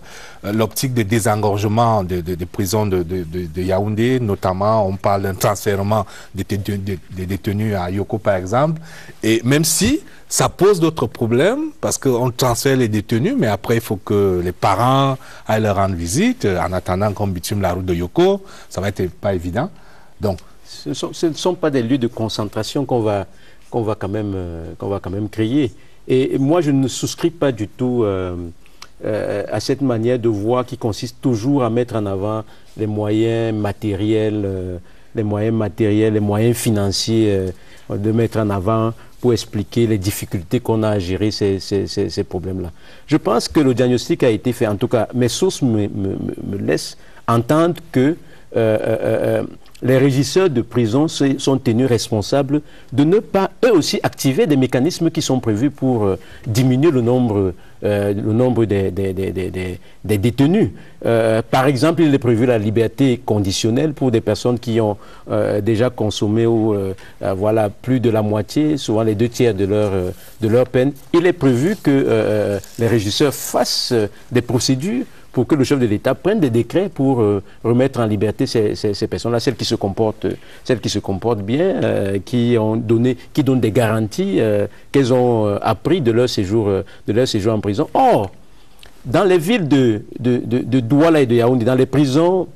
l'optique de désengorgement des prisons de Yaoundé, notamment, on parle d'un transfèrement des détenus à Yoko, par exemple, et même si ça pose d'autres problèmes, parce qu'on transfère les détenus, mais après, il faut que les parents aillent leur rendre visite, en attendant qu'on bitume la route de Yoko, ça va être pas évident. Donc, ce ne sont pas des lieux de concentration qu'on va quand même créer. Et moi, je ne souscris pas du tout à cette manière de voir qui consiste toujours à mettre en avant les moyens matériels, les moyens financiers de mettre en avant pour expliquer les difficultés qu'on a à gérer ces problèmes-là. Je pense que le diagnostic a été fait, en tout cas, mes sources me laissent entendre que les régisseurs de prison sont tenus responsables de ne pas, eux aussi, activer des mécanismes qui sont prévus pour diminuer le nombre des détenus. Par exemple, il est prévu la liberté conditionnelle pour des personnes qui ont déjà consommé voilà, plus de la moitié, souvent les 2/3 de leur peine. Il est prévu que les régisseurs fassent des procédures pour que le chef de l'État prenne des décrets pour remettre en liberté ces personnes-là, celles qui se comportent bien, qui donnent des garanties qu'elles ont appris de leur séjour en prison. Or, dans les villes de Douala et de Yaoundé, dans les prisons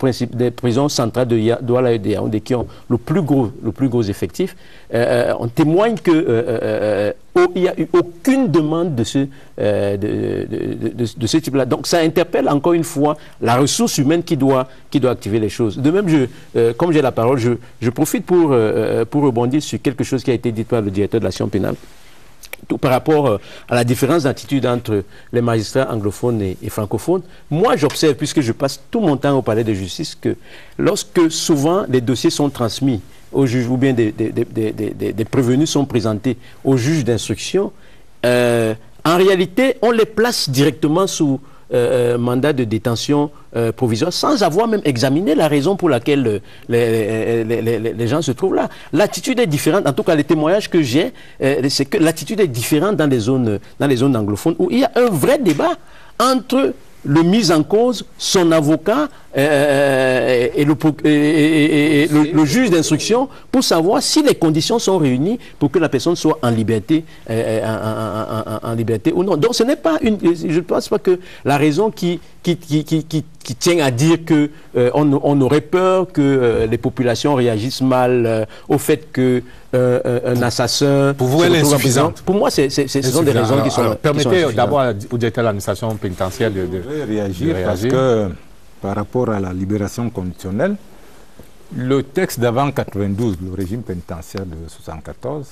centrales de Douala et de Yaoundé qui ont le plus gros effectif, on témoigne que il n'y a eu aucune demande de ce type-là. Donc ça interpelle encore une fois la ressource humaine qui doit activer les choses. De même, comme j'ai la parole, je profite pour rebondir sur quelque chose qui a été dit par le directeur de l'action pénale. Tout par rapport à la différence d'attitude entre les magistrats anglophones et francophones. Moi, j'observe, puisque je passe tout mon temps au palais de justice, que lorsque souvent les dossiers sont transmis au juge ou bien des prévenus sont présentés au juge d'instruction, en réalité, on les place directement sous mandat de détention provisoire sans avoir même examiné la raison pour laquelle les gens se trouvent là. L'attitude est différente, en tout cas les témoignages que j'ai, c'est que l'attitude est différente dans les zones anglophones où il y a un vrai débat entre le mise en cause, son avocat et le juge d'instruction pour savoir si les conditions sont réunies pour que la personne soit en liberté, en liberté ou non. Donc ce n'est pas une... Je ne pense pas que la raison qui tient à dire que on aurait peur que les populations réagissent mal au fait que un assassin... Pour vous, elle est insuffisante. Pour moi, ce sont des raisons qui sont... Permettez d'abord au directeur de l'administration pénitentiaire de réagir parce que par rapport à la libération conditionnelle, le texte d'avant 92, le régime pénitentiaire de 1974,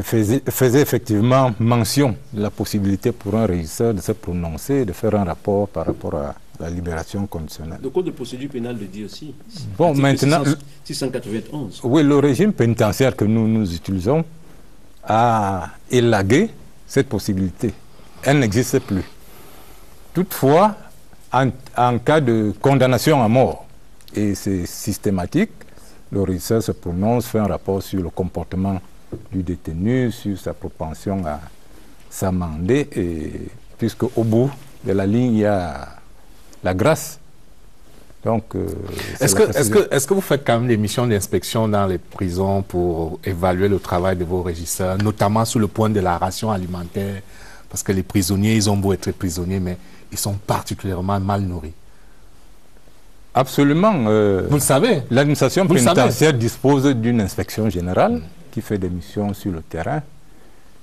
faisait effectivement mention de la possibilité pour un régisseur de se prononcer, de faire un rapport par rapport à la libération conditionnelle. Le code de procédure pénale le dit aussi. Bon, maintenant... 691. Oui, le régime pénitentiaire que nous utilisons a élagué cette possibilité. Elle n'existe plus. Toutefois, en cas de condamnation à mort, et c'est systématique, le régisseur se prononce, fait un rapport sur le comportement du détenu, sur sa propension à s'amender, et puisque au bout de la ligne, il y a la grâce. Donc, est-ce que vous faites quand même des missions d'inspection dans les prisons pour évaluer le travail de vos régisseurs, notamment sur le point de la ration alimentaire? Parce que les prisonniers, ils ont beau être prisonniers, mais ils sont particulièrement mal nourris. Absolument. Vous le savez. L'administration pénitentiaire dispose d'une inspection générale qui fait des missions sur le terrain.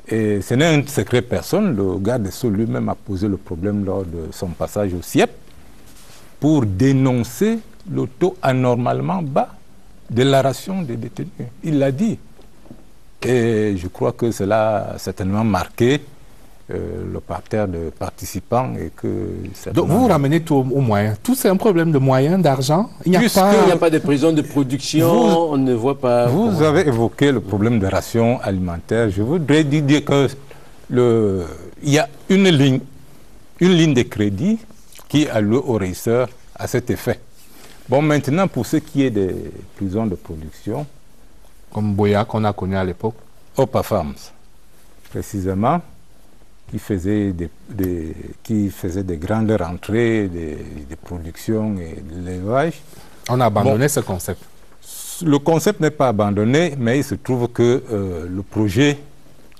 Et ce n'est un secret personne. Le garde des Sceaux lui-même a posé le problème lors de son passage au CIEP pour dénoncer le taux anormalement bas de la ration des détenus. Il l'a dit. Et je crois que cela a certainement marqué le parterre de participants. Et que donc vous ramenez tout aux moyens. Tout c'est un problème de moyens, d'argent. Il n'y a pas de prison de production, on ne voit pas... Vous avez évoqué le problème de ration alimentaire. Je voudrais dire que il y a une ligne de crédit qui est allouée aux régisseurs à cet effet. Bon, maintenant, pour ce qui est des prisons de production... Comme Boya qu'on a connu à l'époque. Opa Farms, précisément, qui faisait des grandes rentrées de production et de l'élevage. On a abandonné ce concept. Le concept n'est pas abandonné, mais il se trouve que le projet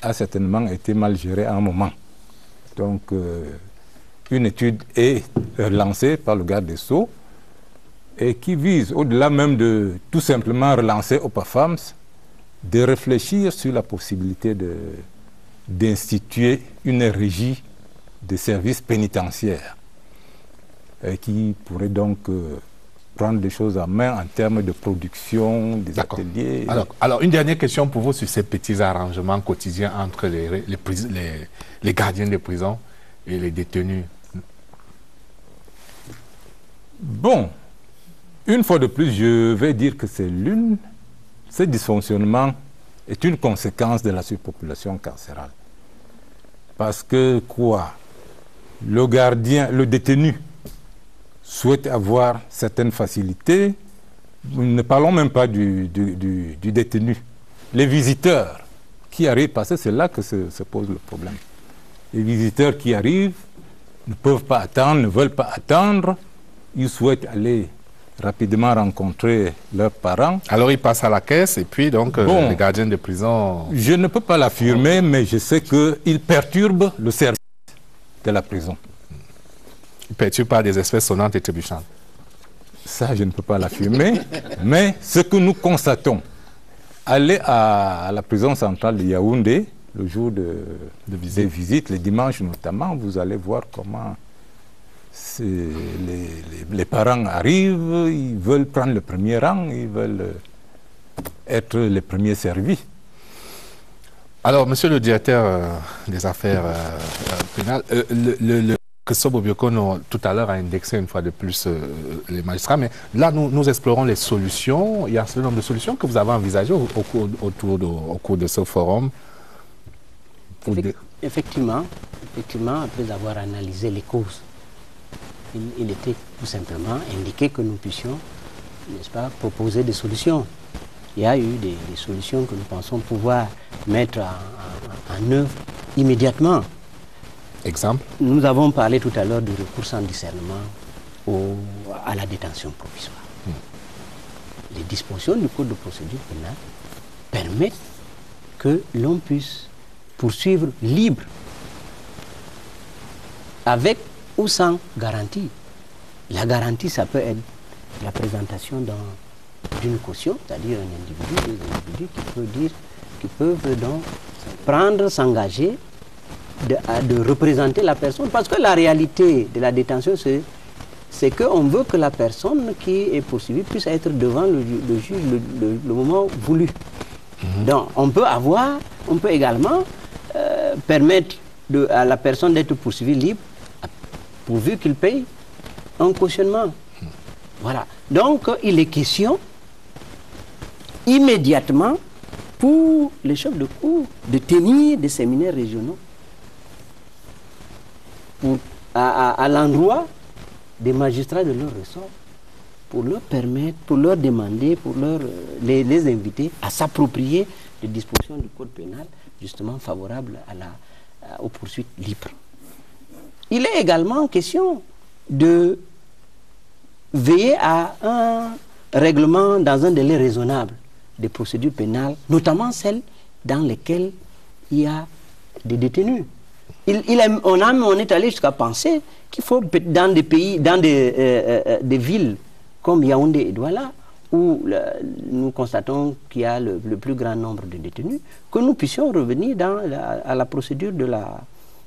a certainement été mal géré à un moment. Donc, une étude est lancée par le garde des Sceaux et qui vise, au-delà même de tout simplement relancer Opa Farms, de réfléchir sur la possibilité d'instituer une régie des services pénitentiaires qui pourrait donc prendre des choses en main en termes de production, des ateliers. Alors, une dernière question pour vous sur ces petits arrangements quotidiens entre les gardiens de prison et les détenus. Bon, une fois de plus, je vais dire que ce dysfonctionnement est une conséquence de la surpopulation carcérale. Parce que quoi? Le détenu souhaite avoir certaines facilités. Ne parlons même pas du détenu. Les visiteurs qui arrivent, parce que c'est là que se pose le problème. Les visiteurs qui arrivent ne peuvent pas attendre, ne veulent pas attendre. Ils souhaitent aller rapidement rencontrer leurs parents. Alors ils passent à la caisse et puis donc les gardiens de prison... Je ne peux pas l'affirmer, mais je sais qu'ils perturbent le service de la prison. Ils perturbent par des espèces sonnantes et trébuchantes. Ça, je ne peux pas l'affirmer, mais ce que nous constatons, aller à la prison centrale de Yaoundé, le jour des visites, les dimanches notamment, vous allez voir comment... Les parents arrivent, ils veulent prendre le premier rang, ils veulent être les premiers servis. Alors, monsieur le directeur des affaires pénales, le Christophe Biokono, tout à l'heure, a indexé une fois de plus les magistrats, mais là, nous explorons les solutions. Il y a un certain nombre de solutions que vous avez envisagées au cours de ce forum. Effectivement, après avoir analysé les causes, il était tout simplement indiqué que nous puissions, n'est-ce pas, proposer des solutions. Il y a eu des solutions que nous pensons pouvoir mettre en œuvre immédiatement. Exemple? Nous avons parlé tout à l'heure du recours sans discernement à la détention provisoire. Les dispositions du Code de procédure pénale permettent que l'on puisse poursuivre libre, avec ou sans garantie. La garantie, ça peut être la présentation d'une caution, c'est-à-dire un individu, des individus qui peuvent donc prendre, s'engager de représenter la personne. Parce que la réalité de la détention, c'est qu'on veut que la personne qui est poursuivie puisse être devant le juge le moment voulu. Donc, on peut également permettre à la personne d'être poursuivie libre, pourvu qu'il paye un cautionnement. Voilà. Donc, il est question immédiatement pour les chefs de cour de tenir des séminaires régionaux à l'endroit des magistrats de leur ressort, pour leur permettre, pour leur demander, pour les inviter à s'approprier les dispositions du Code pénal, justement favorables aux poursuites libres. Il est également question de veiller à un règlement dans un délai raisonnable des procédures pénales, notamment celles dans lesquelles il y a des détenus. On est allé jusqu'à penser qu'il faut, dans des pays, dans des villes comme Yaoundé et Douala, où nous constatons qu'il y a le plus grand nombre de détenus, que nous puissions revenir à la procédure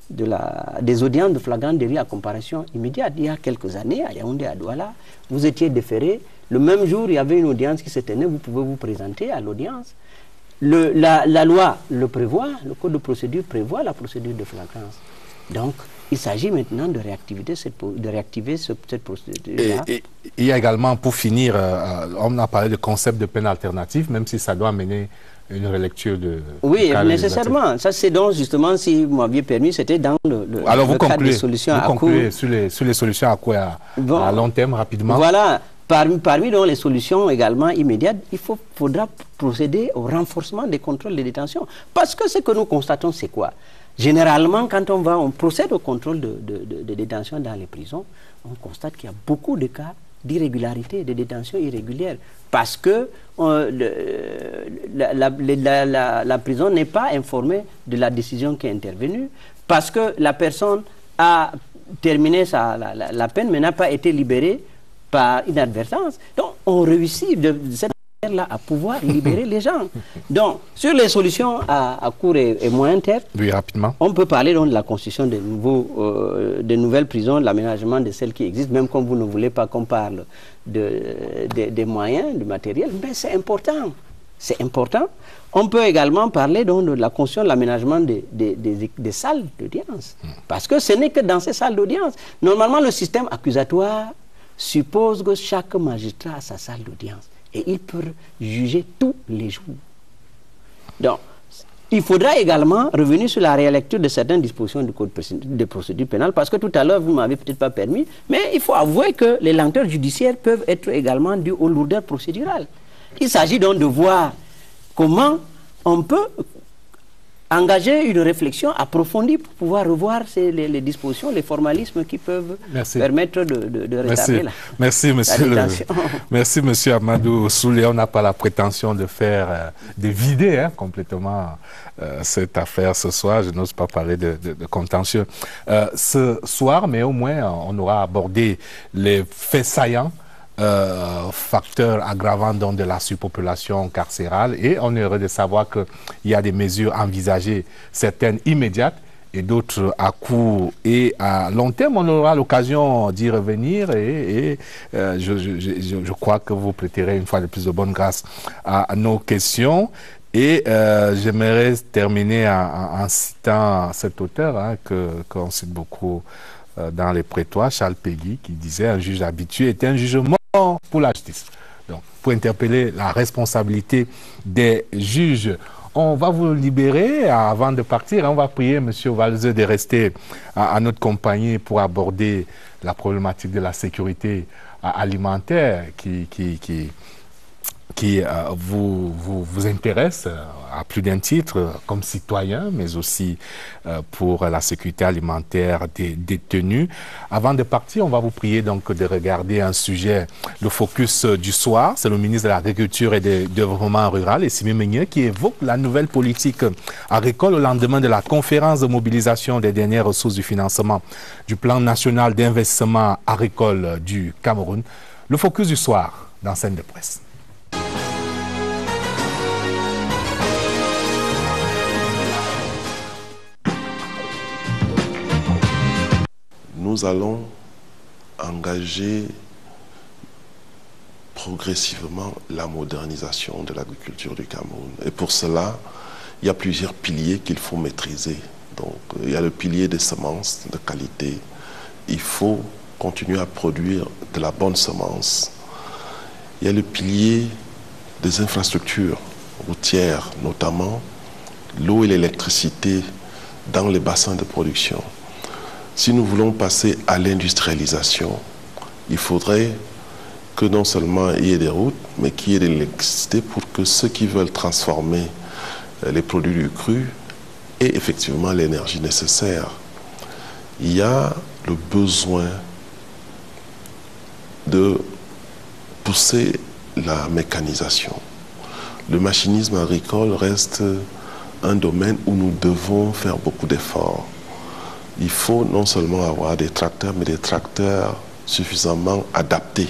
des audiences de flagrant délit à comparution immédiate. Il y a quelques années, à Yaoundé et à Douala, vous étiez déféré. Le même jour, il y avait une audience qui se tenait, vous pouvez vous présenter à l'audience. La loi le prévoit, le Code de procédure prévoit la procédure de flagrance. Donc, il s'agit maintenant de réactiver cette procédure-là. Il y a également, pour finir, on a parlé de concept de peine alternative, même si ça doit mener une relecture de... Oui, nécessairement. Ça, c'est donc, justement, si vous m'aviez permis, c'était dans le cadre des solutions à court. Sur les solutions à court à long terme, rapidement. Voilà. Parmi donc les solutions également immédiates, il faudra procéder au renforcement des contrôles de détention. Parce que ce que nous constatons, c'est quoi? Généralement, quand on procède au contrôle de détention dans les prisons, on constate qu'il y a beaucoup de cas d'irrégularité, de détention irrégulière. Parce que la prison n'est pas informée de la décision qui est intervenue. Parce que la personne a terminé la peine, mais n'a pas été libérée par inadvertance. Donc, on réussit de cette manière-là à pouvoir libérer les gens. Donc, sur les solutions à court et moyen terme, oui, rapidement, on peut parler donc de la construction de nouvelles prisons, de l'aménagement de celles qui existent, même comme vous ne voulez pas qu'on parle des moyens, du matériel, mais c'est important. C'est important. On peut également parler donc de la construction, de l'aménagement des salles d'audience. Parce que ce n'est que dans ces salles d'audience. Normalement, le système accusatoire suppose que chaque magistrat a sa salle d'audience et il peut juger tous les jours. Donc, il faudra également revenir sur la rélecture de certaines dispositions du Code de procédure pénale, parce que tout à l'heure, vous ne m'avez peut-être pas permis, mais il faut avouer que les lenteurs judiciaires peuvent être également dues aux lourdeurs procédurales. Il s'agit donc de voir comment on peut engager une réflexion approfondie pour pouvoir revoir les dispositions, les formalismes qui peuvent permettre de rétablir Merci, monsieur Amadou Soulé. On n'a pas la prétention de vider complètement cette affaire ce soir. Je n'ose pas parler de contentieux ce soir, mais au moins on aura abordé les faits saillants, facteurs aggravants de la surpopulation carcérale, et on est heureux de savoir qu'il y a des mesures envisagées, certaines immédiates et d'autres à court et à long terme. On aura l'occasion d'y revenir et je crois que vous prêterez une fois de plus de bonne grâce à nos questions. Et j'aimerais terminer en citant cet auteur qu'on cite beaucoup dans les prétoires, Charles Péguy, qui disait: un juge habitué est un juge mort pour la justice. Donc, pour interpeller la responsabilité des juges. On va vous libérer avant de partir. On va prier M. Valzeux de rester à notre compagnie pour aborder la problématique de la sécurité alimentaire qui qui vous intéresse à plus d'un titre comme citoyen, mais aussi pour la sécurité alimentaire des détenus. Avant de partir, on va vous prier donc de regarder un sujet, le focus du soir. C'est le ministre de l'Agriculture et du Développement rural, Simi Meunier, qui évoque la nouvelle politique agricole au lendemain de la conférence de mobilisation des dernières ressources du financement du plan national d'investissement agricole du Cameroun. Le focus du soir dans Scène de presse. Nous allons engager progressivement la modernisation de l'agriculture du Cameroun. Et pour cela, il y a plusieurs piliers qu'il faut maîtriser. Donc, il y a le pilier des semences de qualité. Il faut continuer à produire de la bonne semence. Il y a le pilier des infrastructures routières, notamment l'eau et l'électricité dans les bassins de production. Si nous voulons passer à l'industrialisation, il faudrait que non seulement il y ait des routes, mais qu'il y ait de l'électricité pour que ceux qui veulent transformer les produits du cru aient effectivement l'énergie nécessaire. Il y a le besoin de pousser la mécanisation. Le machinisme agricole reste un domaine où nous devons faire beaucoup d'efforts. Il faut non seulement avoir des tracteurs, mais des tracteurs suffisamment adaptés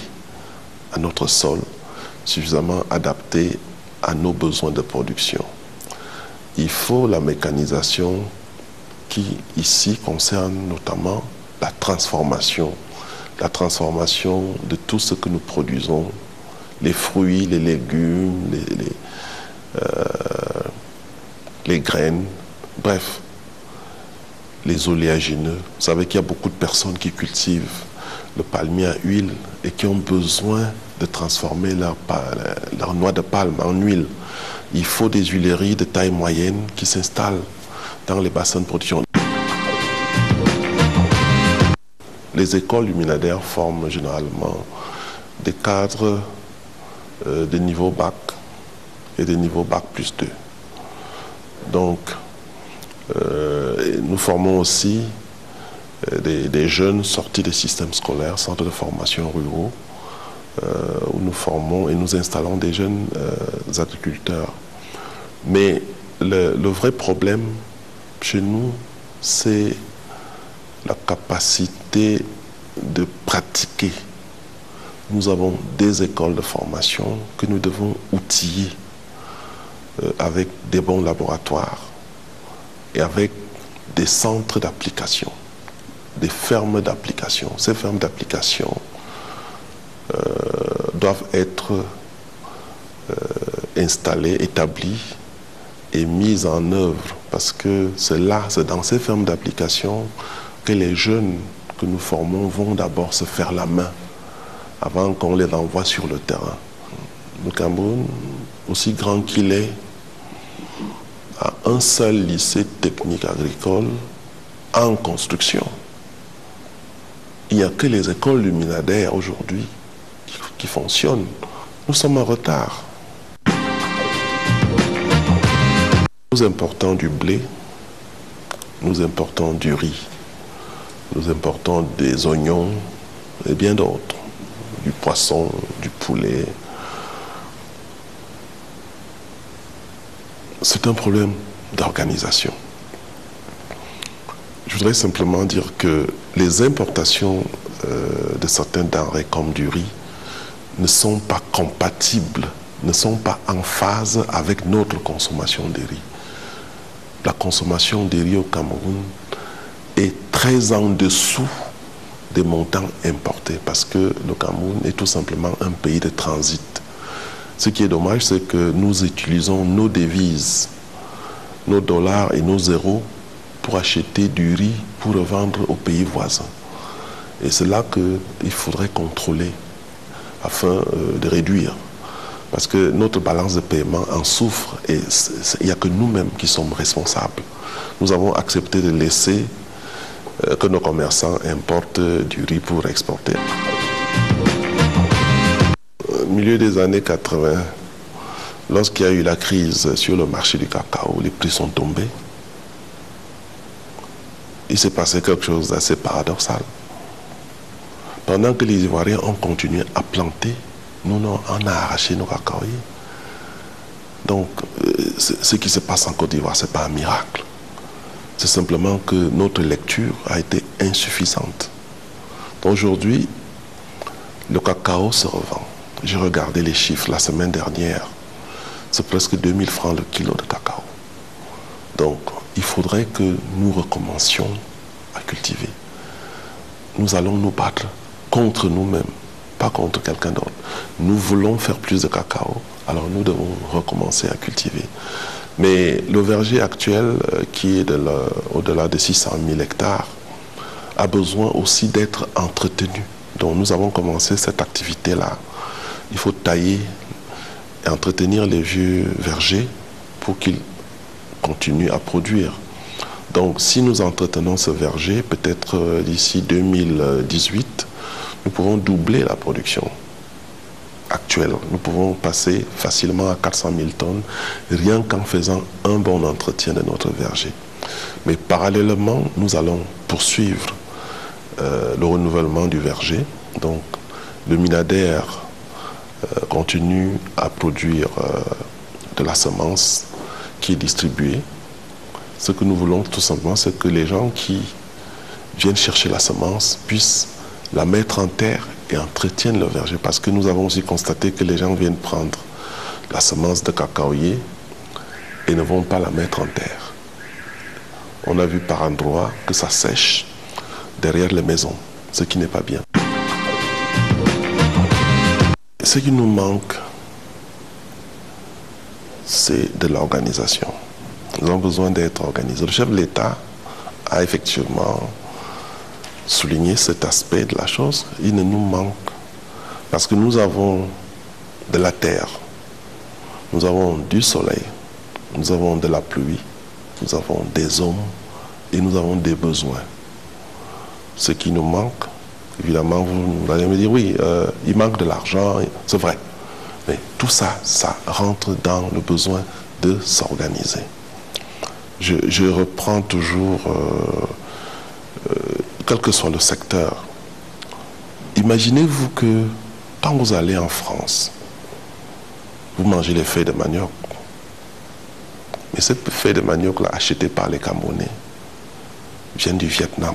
à notre sol, suffisamment adaptés à nos besoins de production. Il faut la mécanisation qui, ici, concerne notamment la transformation de tout ce que nous produisons, les fruits, les légumes, les graines, bref. Les oléagineux. Vous savez qu'il y a beaucoup de personnes qui cultivent le palmier à huile et qui ont besoin de transformer leur noix de palme en huile. Il faut des huileries de taille moyenne qui s'installent dans les bassins de production. Les écoles du Minader forment généralement des cadres de niveau bac et de niveau bac plus 2. Donc, nous formons aussi des jeunes sortis des systèmes scolaires, centres de formation ruraux, où nous formons et nous installons des jeunes agriculteurs. Mais le vrai problème chez nous, c'est la capacité de pratiquer. Nous avons des écoles de formation que nous devons outiller avec des bons laboratoires et avec des centres d'application, des fermes d'application. Ces fermes d'application doivent être installées, établies et mises en œuvre, parce que c'est dans ces fermes d'application que les jeunes que nous formons vont d'abord se faire la main avant qu'on les envoie sur le terrain. Le Cameroun, aussi grand qu'il est, a un seul lycée technique agricole en construction. Il n'y a que les écoles du Minader aujourd'hui qui fonctionnent. Nous sommes en retard. Nous importons du blé, nous importons du riz, nous importons des oignons et bien d'autres, du poisson, du poulet. C'est un problème d'organisation. Je voudrais simplement dire que les importations de certaines denrées comme du riz ne sont pas compatibles, ne sont pas en phase avec notre consommation de riz. La consommation de riz au Cameroun est très en dessous des montants importés parce que le Cameroun est tout simplement un pays de transit. Ce qui est dommage, c'est que nous utilisons nos devises, nos dollars et nos zéros pour acheter du riz pour revendre aux pays voisins. Et c'est là qu'il faudrait contrôler afin de réduire. Parce que notre balance de paiement en souffre et il n'y a que nous-mêmes qui sommes responsables. Nous avons accepté de laisser que nos commerçants importent du riz pour exporter. Au milieu des années 80, Lorsqu'il y a eu la crise sur le marché du cacao, les prix sont tombés. Il s'est passé quelque chose d'assez paradoxal. Pendant que les Ivoiriens ont continué à planter, nous, on a arraché nos cacaoyers. Donc, ce qui se passe en Côte d'Ivoire, ce n'est pas un miracle. C'est simplement que notre lecture a été insuffisante. Aujourd'hui, le cacao se revend. J'ai regardé les chiffres la semaine dernière. C'est presque 2000 francs le kilo de cacao. Donc, il faudrait que nous recommencions à cultiver. Nous allons nous battre contre nous-mêmes, pas contre quelqu'un d'autre. Nous voulons faire plus de cacao, alors nous devons recommencer à cultiver. Mais le verger actuel, qui est au-delà de 600 000 hectares, a besoin aussi d'être entretenu. Donc nous avons commencé cette activité-là. Il faut tailler et entretenir les vieux vergers pour qu'ils continuent à produire. Donc si nous entretenons ce verger, peut-être d'ici 2018, nous pouvons doubler la production actuelle. Nous pouvons passer facilement à 400 000 tonnes, rien qu'en faisant un bon entretien de notre verger. Mais parallèlement, nous allons poursuivre le renouvellement du verger. Donc le Minader continue à produire de la semence qui est distribuée. Ce que nous voulons tout simplement, c'est que les gens qui viennent chercher la semence puissent la mettre en terre et entretiennent le verger. Parce que nous avons aussi constaté que les gens viennent prendre la semence de cacaoyer et ne vont pas la mettre en terre. On a vu par endroits que ça sèche derrière les maisons, ce qui n'est pas bien. Ce qui nous manque, c'est de l'organisation. Nous avons besoin d'être organisés. Le chef de l'État a effectivement souligné cet aspect de la chose. Il ne nous manque parce que nous avons de la terre, nous avons du soleil, nous avons de la pluie, nous avons des hommes et nous avons des besoins. Ce qui nous manque, évidemment, vous allez me dire, oui, il manque de l'argent, c'est vrai. Mais tout ça, ça rentre dans le besoin de s'organiser. Je reprends toujours, quel que soit le secteur, imaginez-vous que quand vous allez en France, vous mangez les feuilles de manioc. Mais cette feuille de manioc-là, achetée par les Camerounais, vient du Vietnam.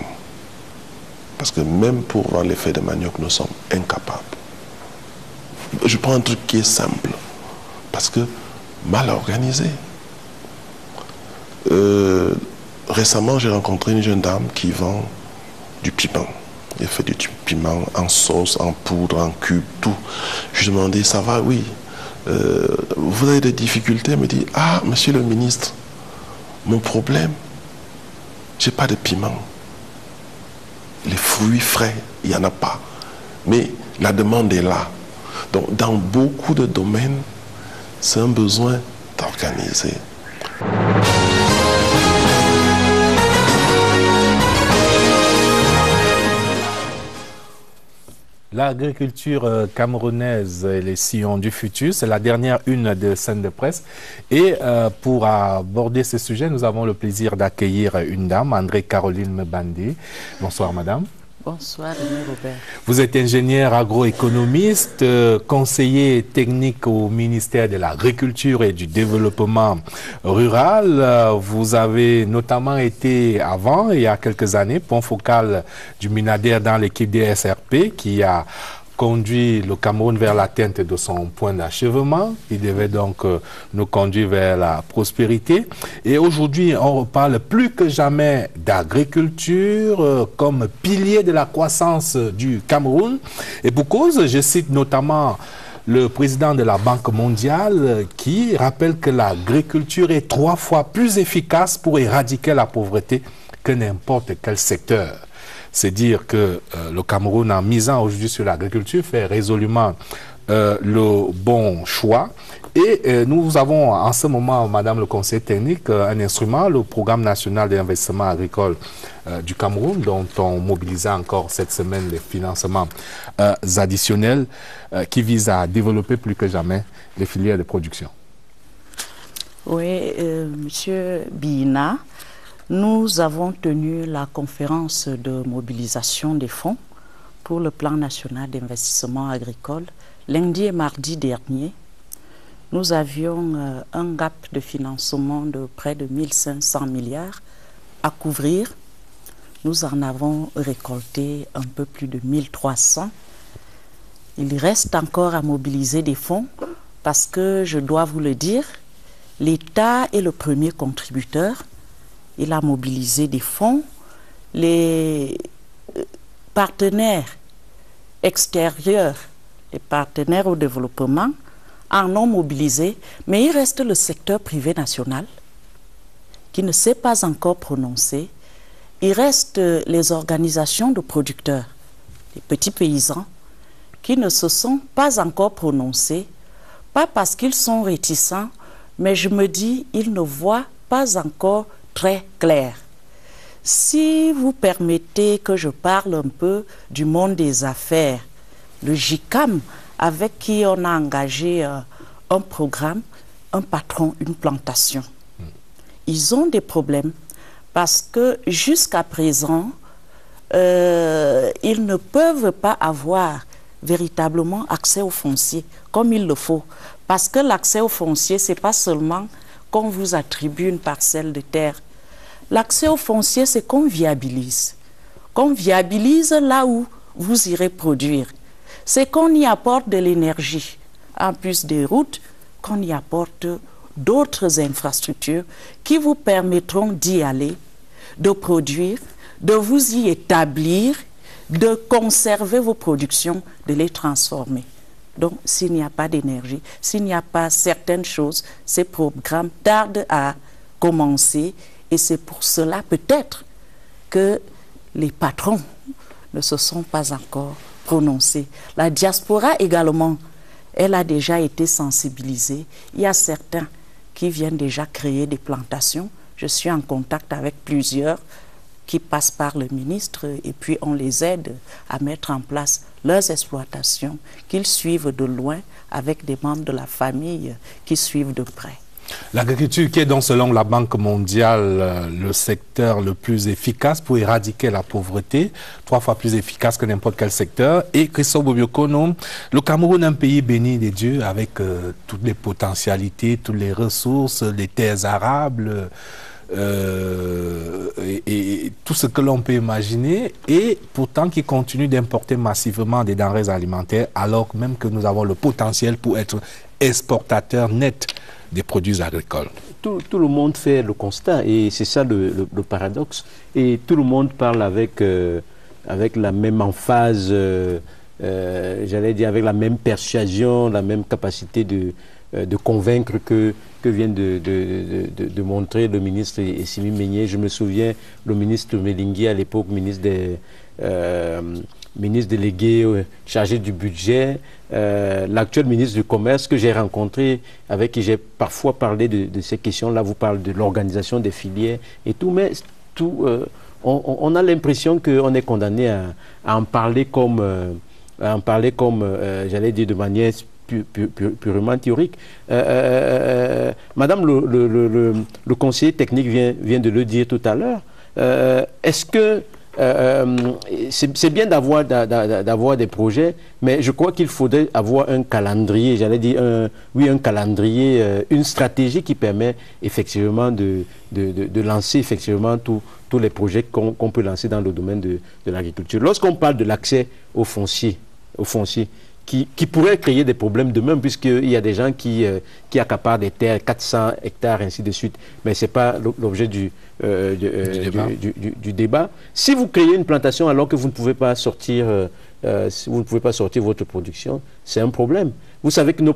Parce que même pour vendre les feuilles de manioc, nous sommes incapables. Je prends un truc qui est simple, parce que mal organisé. Récemment, j'ai rencontré une jeune dame qui vend du piment. Elle fait du piment en sauce, en poudre, en cube, tout. Je lui ai demandé, ça va? Oui. Vous avez des difficultés? Elle me dit, ah, monsieur le ministre, mon problème, j'ai pas de piment. Les fruits frais, il n'y en a pas. Mais la demande est là. Donc, dans beaucoup de domaines, c'est un besoin d'organiser. L'agriculture camerounaise et les sillons du futur, c'est la dernière une de Scène de Presse. Et pour aborder ce sujet, nous avons le plaisir d'accueillir une dame, André-Caroline Mbandi. Bonsoir madame. Bonsoir, Robert. Vous êtes ingénieur agroéconomiste, conseiller technique au ministère de l'Agriculture et du Développement rural. Vous avez notamment été avant, il y a quelques années, point focal du Minader dans l'équipe des SRP qui a conduit le Cameroun vers l'atteinte de son point d'achèvement. Il devait donc nous conduire vers la prospérité. Et aujourd'hui, on reparle plus que jamais d'agriculture comme pilier de la croissance du Cameroun. Et pour cause, je cite notamment le président de la Banque mondiale qui rappelle que l'agriculture est 3 fois plus efficace pour éradiquer la pauvreté que n'importe quel secteur. C'est dire que le Cameroun, en misant aujourd'hui sur l'agriculture, fait résolument le bon choix. Et nous avons en ce moment, Madame le conseiller technique, un instrument, le Programme national d'investissement agricole du Cameroun, dont on mobilisa encore cette semaine les financements additionnels qui visent à développer plus que jamais les filières de production. Oui, Monsieur Bina, nous avons tenu la conférence de mobilisation des fonds pour le plan national d'investissement agricole lundi et mardi dernier. Nous avions un gap de financement de près de 1500 milliards à couvrir. Nous en avons récolté un peu plus de 1300. Il reste encore à mobiliser des fonds parce que, je dois vous le dire, l'État est le premier contributeur. Il a mobilisé des fonds. Les partenaires extérieurs, les partenaires au développement en ont mobilisé, mais il reste le secteur privé national qui ne s'est pas encore prononcé. Il reste les organisations de producteurs, les petits paysans, qui ne se sont pas encore prononcés, pas parce qu'ils sont réticents, mais je me dis, ils ne voient pas encore très clair. Si vous permettez que je parle un peu du monde des affaires, le JICAM, avec qui on a engagé un programme, un patron, une plantation. Ils ont des problèmes parce que jusqu'à présent, ils ne peuvent pas avoir véritablement accès au foncier comme il le faut. Parce que l'accès au foncier, ce n'est pas seulement qu'on vous attribue une parcelle de terre. L'accès au foncier, c'est qu'on viabilise. Qu'on viabilise là où vous irez produire. C'est qu'on y apporte de l'énergie, en plus des routes, qu'on y apporte d'autres infrastructures qui vous permettront d'y aller, de produire, de vous y établir, de conserver vos productions, de les transformer. Donc, s'il n'y a pas d'énergie, s'il n'y a pas certaines choses, ces programmes tardent à commencer. Et c'est pour cela, peut-être, que les patrons ne se sont pas encore prononcés. La diaspora également, elle a déjà été sensibilisée. Il y a certains qui viennent déjà créer des plantations. Je suis en contact avec plusieurs qui passent par le ministre et puis on les aide à mettre en place leurs exploitations qu'ils suivent de loin avec des membres de la famille qui suivent de près. L'agriculture qui est donc selon la Banque mondiale le secteur le plus efficace pour éradiquer la pauvreté, 3 fois plus efficace que n'importe quel secteur. Et Christophe Bobiokono, le Cameroun est un pays béni des dieux avec toutes les potentialités, toutes les ressources, les terres arables, et tout ce que l'on peut imaginer, et pourtant qui continue d'importer massivement des denrées alimentaires alors même que nous avons le potentiel pour être exportateur net des produits agricoles. Tout le monde fait le constat et c'est ça le paradoxe. Et tout le monde parle avec la même emphase, j'allais dire avec la même persuasion, la même capacité de convaincre que vient de montrer le ministre Essimi Meignet. Je me souviens, le ministre Melingui à l'époque, ministre délégué chargé du budget, l'actuel ministre du Commerce que j'ai rencontré, avec qui j'ai parfois parlé de ces questions-là, vous parlez de l'organisation des filières et tout, mais on a l'impression qu'on est condamné à en parler comme, j'allais dire, de manière purement théorique. Madame le conseiller technique vient de le dire tout à l'heure. Est-ce que c'est bien d'avoir des projets, mais je crois qu'il faudrait avoir un calendrier, j'allais dire un calendrier, une stratégie qui permet effectivement de lancer effectivement tous les projets qu'on peut lancer dans le domaine de l'agriculture. Lorsqu'on parle de l'accès au foncier, qui pourrait créer des problèmes demain, puisqu'il y a des gens qui accaparent des terres, 400 hectares, ainsi de suite. Mais ce n'est pas l'objet du débat. Si vous créez une plantation alors que vous ne pouvez pas sortir, votre production, c'est un problème. Vous savez que nos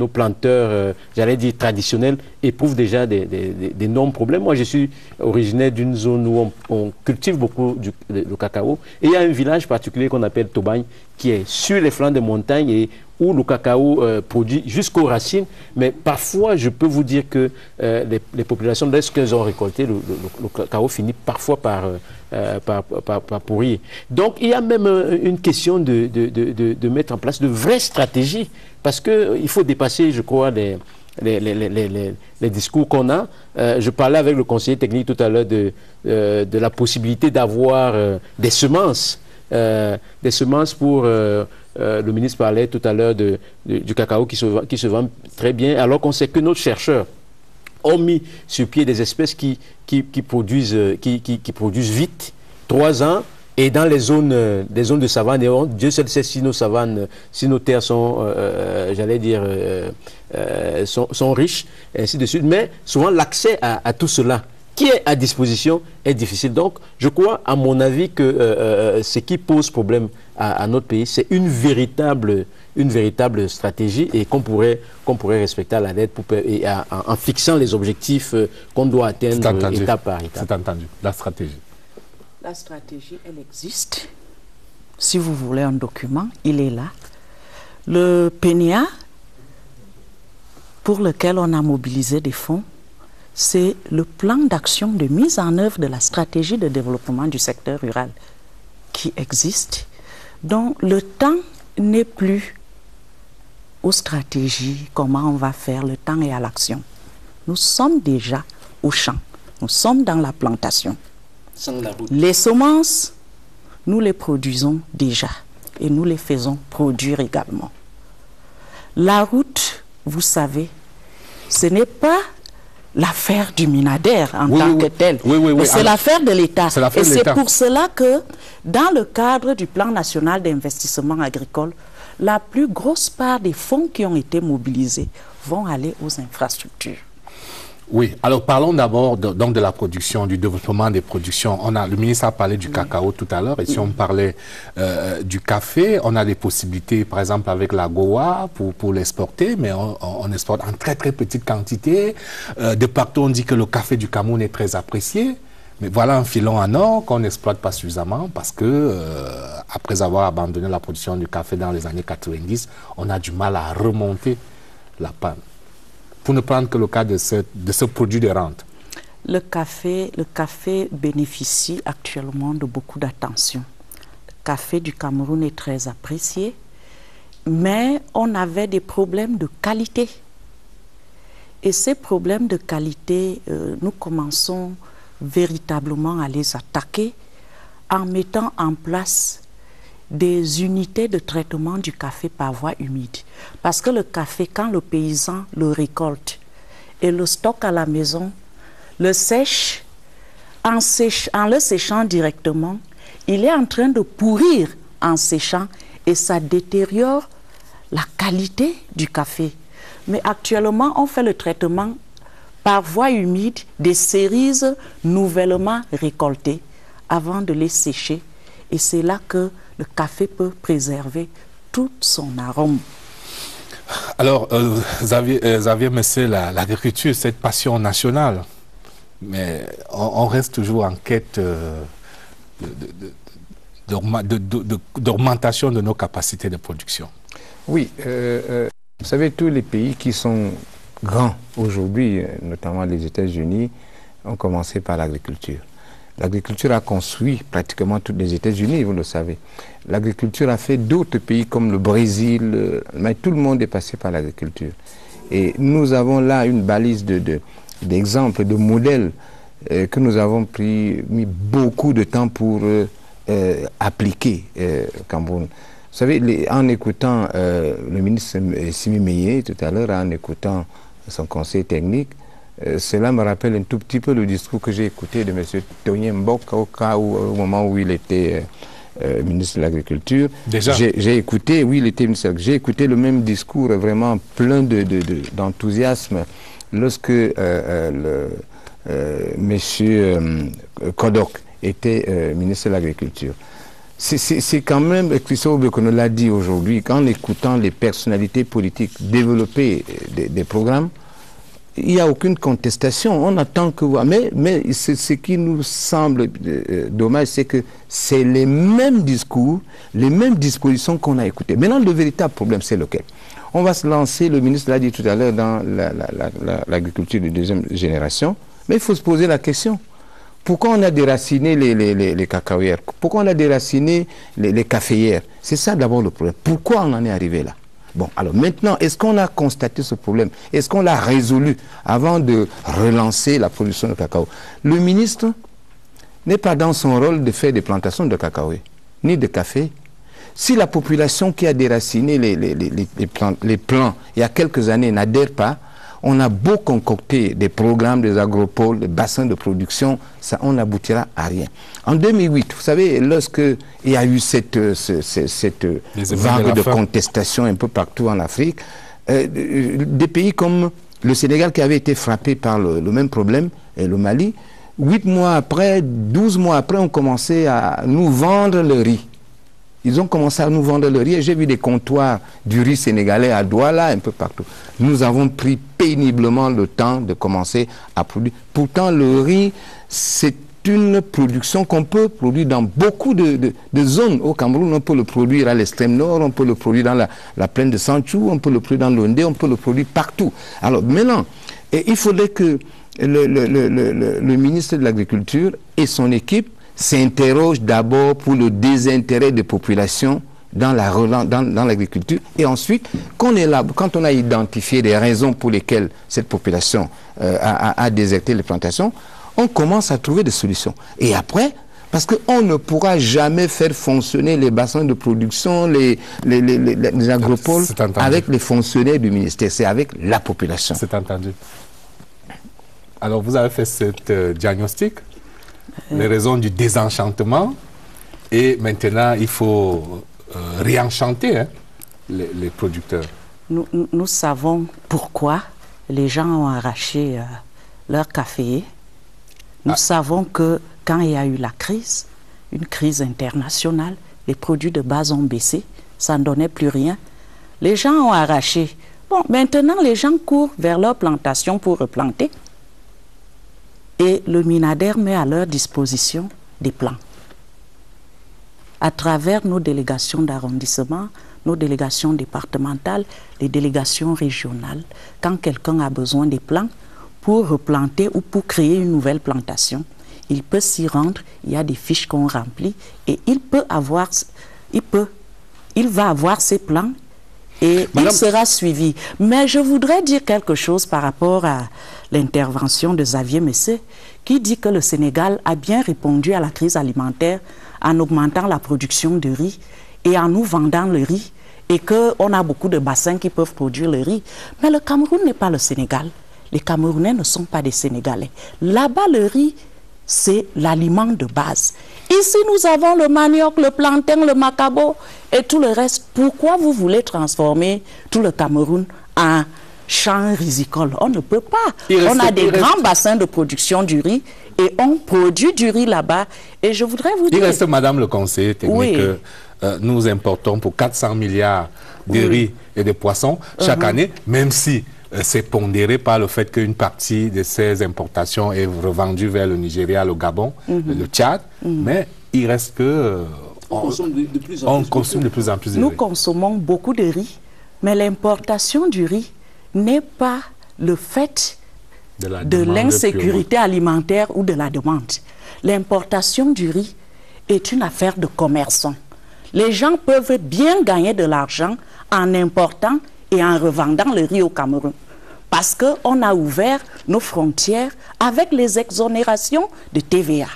planteurs, j'allais dire traditionnels, éprouvent déjà d'énormes problèmes. Moi, je suis originaire d'une zone où on cultive beaucoup le cacao. Et il y a un village particulier qu'on appelle Tobagne, qui est sur les flancs des montagnes et où le cacao produit jusqu'aux racines. Mais parfois, je peux vous dire que les populations, lorsqu'elles ont récolté, le cacao finit parfois par pourrir. Donc, il y a même une question de mettre en place de vraies stratégies, parce qu'il faut dépasser, je crois, les discours qu'on a. Je parlais avec le conseiller technique tout à l'heure de la possibilité d'avoir des semences pour... le ministre parlait tout à l'heure du cacao qui se vend très bien, alors qu'on sait que nos chercheurs ont mis sur pied des espèces qui produisent vite, 3 ans, et dans des zones de savane. Et Dieu seul sait si nos savanes, si nos terres sont, j'allais dire, sont riches, et ainsi de suite. Mais souvent, l'accès à tout cela qui est à disposition est difficile. Donc, je crois, à mon avis, que ce qui pose problème à notre pays, c'est une véritable stratégie et qu'on pourrait respecter à la lettre en fixant les objectifs qu'on doit atteindre étape par étape. C'est entendu. La stratégie. La stratégie, elle existe. Si vous voulez un document, il est là. Le PNIA, pour lequel on a mobilisé des fonds, c'est le plan d'action de mise en œuvre de la stratégie de développement du secteur rural qui existe. Donc le temps n'est plus aux stratégies, comment on va faire, le temps est à l'action. Nous sommes déjà au champ, nous sommes dans la plantation. Les semences, nous les produisons déjà et nous les faisons produire également. La route, vous savez, ce n'est pas l'affaire du Minader en tant que tel. C'est l'affaire de l'État. Et c'est pour cela que, dans le cadre du plan national d'investissement agricole, la plus grosse part des fonds qui ont été mobilisés vont aller aux infrastructures. Oui, alors parlons d'abord de la production, du développement des productions. Le ministre a parlé du cacao tout à l'heure, et si on parlait du café, on a des possibilités, par exemple avec la Goa, pour l'exporter, mais on exporte en très très petite quantité. De partout, on dit que le café du Cameroun est très apprécié, mais voilà un filon en or qu'on n'exploite pas suffisamment parce que, après avoir abandonné la production du café dans les années 90, on a du mal à remonter la panne. Pour ne prendre que le cas de ce produit de rente. Le café bénéficie actuellement de beaucoup d'attention. Le café du Cameroun est très apprécié, mais on avait des problèmes de qualité. Et ces problèmes de qualité, nous commençons véritablement à les attaquer en mettant en place des unités de traitement du café par voie humide. Parce que le café, quand le paysan le récolte et le stocke à la maison, le sèche, en le séchant directement, il est en train de pourrir en séchant et ça détériore la qualité du café. Mais actuellement, on fait le traitement par voie humide des cerises nouvellement récoltées avant de les sécher. Et c'est là que le café peut préserver tout son arôme. Alors, Xavier Messé, l'agriculture, c'est une passion nationale, mais on reste toujours en quête d'augmentation de nos capacités de production. Oui, vous savez, tous les pays qui sont grands aujourd'hui, notamment les États-Unis, ont commencé par l'agriculture. L'agriculture a construit pratiquement tous les États-Unis, vous le savez. L'agriculture a fait d'autres pays comme le Brésil, mais tout le monde est passé par l'agriculture. Et nous avons là une balise d'exemples, de modèles que nous avons mis beaucoup de temps pour appliquer au Cameroun. Vous savez, en écoutant le ministre Simi Meïé tout à l'heure, en écoutant son conseil technique, cela me rappelle un tout petit peu le discours que j'ai écouté de M. Tonien Mbok au moment où il était ministre de l'Agriculture. J'ai écouté, oui, il était ministre, j'ai écouté le même discours vraiment plein d'enthousiasme lorsque M. Kodok était ministre de l'Agriculture. C'est quand même, Christophe Bekono l'a dit aujourd'hui, qu'en écoutant les personnalités politiques développer des programmes, il n'y a aucune contestation. On attend que... Mais ce qui nous semble dommage, c'est que c'est les mêmes discours, les mêmes dispositions qu'on a écoutées. Maintenant, le véritable problème, c'est lequel? On va se lancer, le ministre l'a dit tout à l'heure, dans l'agriculture de deuxième génération, mais il faut se poser la question. Pourquoi on a déraciné les cacaoyères? Pourquoi on a déraciné les caféières? C'est ça d'abord le problème. Pourquoi on en est arrivé là? Bon, alors maintenant, est-ce qu'on a constaté ce problème? Est-ce qu'on l'a résolu avant de relancer la production de cacao? Le ministre n'est pas dans son rôle de faire des plantations de cacao, ni de café. Si la population qui a déraciné les plants il y a quelques années n'adhère pas, on a beau concocter des programmes, des agropoles, des bassins de production, ça, on n'aboutira à rien. En 2008, vous savez, lorsque il y a eu cette vague de contestation un peu partout en Afrique, des pays comme le Sénégal qui avait été frappé par le même problème, et le Mali, 8 mois après, 12 mois après, ont commencé à nous vendre le riz. Ils ont commencé à nous vendre le riz et j'ai vu des comptoirs du riz sénégalais à Douala, un peu partout. Nous avons pris péniblement le temps de commencer à produire. Pourtant, le riz, c'est une production qu'on peut produire dans beaucoup de zones au Cameroun. On peut le produire à l'extrême nord, on peut le produire dans la plaine de Sanchou, on peut le produire dans l'Ondé, on peut le produire partout. Alors maintenant, il faudrait que le ministre de l'Agriculture et son équipe s'interroge d'abord pour le désintérêt des populations dans l'agriculture et ensuite, quand on a identifié des raisons pour lesquelles cette population a déserté les plantations, on commence à trouver des solutions. Et après, parce qu'on ne pourra jamais faire fonctionner les bassins de production, les agropoles avec les fonctionnaires du ministère, c'est avec la population. C'est entendu. Alors vous avez fait ce diagnostic, les raisons du désenchantement, et maintenant il faut réenchanter les producteurs. Nous savons pourquoi les gens ont arraché leur café. Nous savons que quand il y a eu la crise, une crise internationale, les produits de base ont baissé, ça ne donnait plus rien. Les gens ont arraché. Bon, maintenant les gens courent vers leur plantation pour replanter. Et le MINADER met à leur disposition des plans. À travers nos délégations d'arrondissement, nos délégations départementales, les délégations régionales, quand quelqu'un a besoin des plans pour replanter ou pour créer une nouvelle plantation, il peut s'y rendre, il y a des fiches qu'on remplit et il va avoir ses plans et il sera suivi. Mais je voudrais dire quelque chose par rapport à l'intervention de Xavier Messé, qui dit que le Sénégal a bien répondu à la crise alimentaire en augmentant la production de riz et en nous vendant le riz, et qu'on a beaucoup de bassins qui peuvent produire le riz. Mais le Cameroun n'est pas le Sénégal. Les Camerounais ne sont pas des Sénégalais. Là-bas, le riz, c'est l'aliment de base. Ici, nous avons le manioc, le plantain, le macabo et tout le reste. Pourquoi vous voulez transformer tout le Cameroun en champ risicole? On ne peut pas. On a des grands bassins de production du riz et on produit du riz là-bas. Et je voudrais vous dire... Il reste, Madame le conseiller technique, que nous importons pour 400 milliards de riz et de poissons chaque année, même si c'est pondéré par le fait qu'une partie de ces importations est revendue vers le Nigeria, le Gabon, le Tchad, mais il reste que... on consomme de plus en plus de riz. Nous consommons beaucoup de riz, mais l'importation du riz n'est pas le fait de l'insécurité alimentaire ou de la demande. L'importation du riz est une affaire de commerçants. Les gens peuvent bien gagner de l'argent en important et en revendant le riz au Cameroun. Parce qu'on a ouvert nos frontières avec les exonérations de TVA.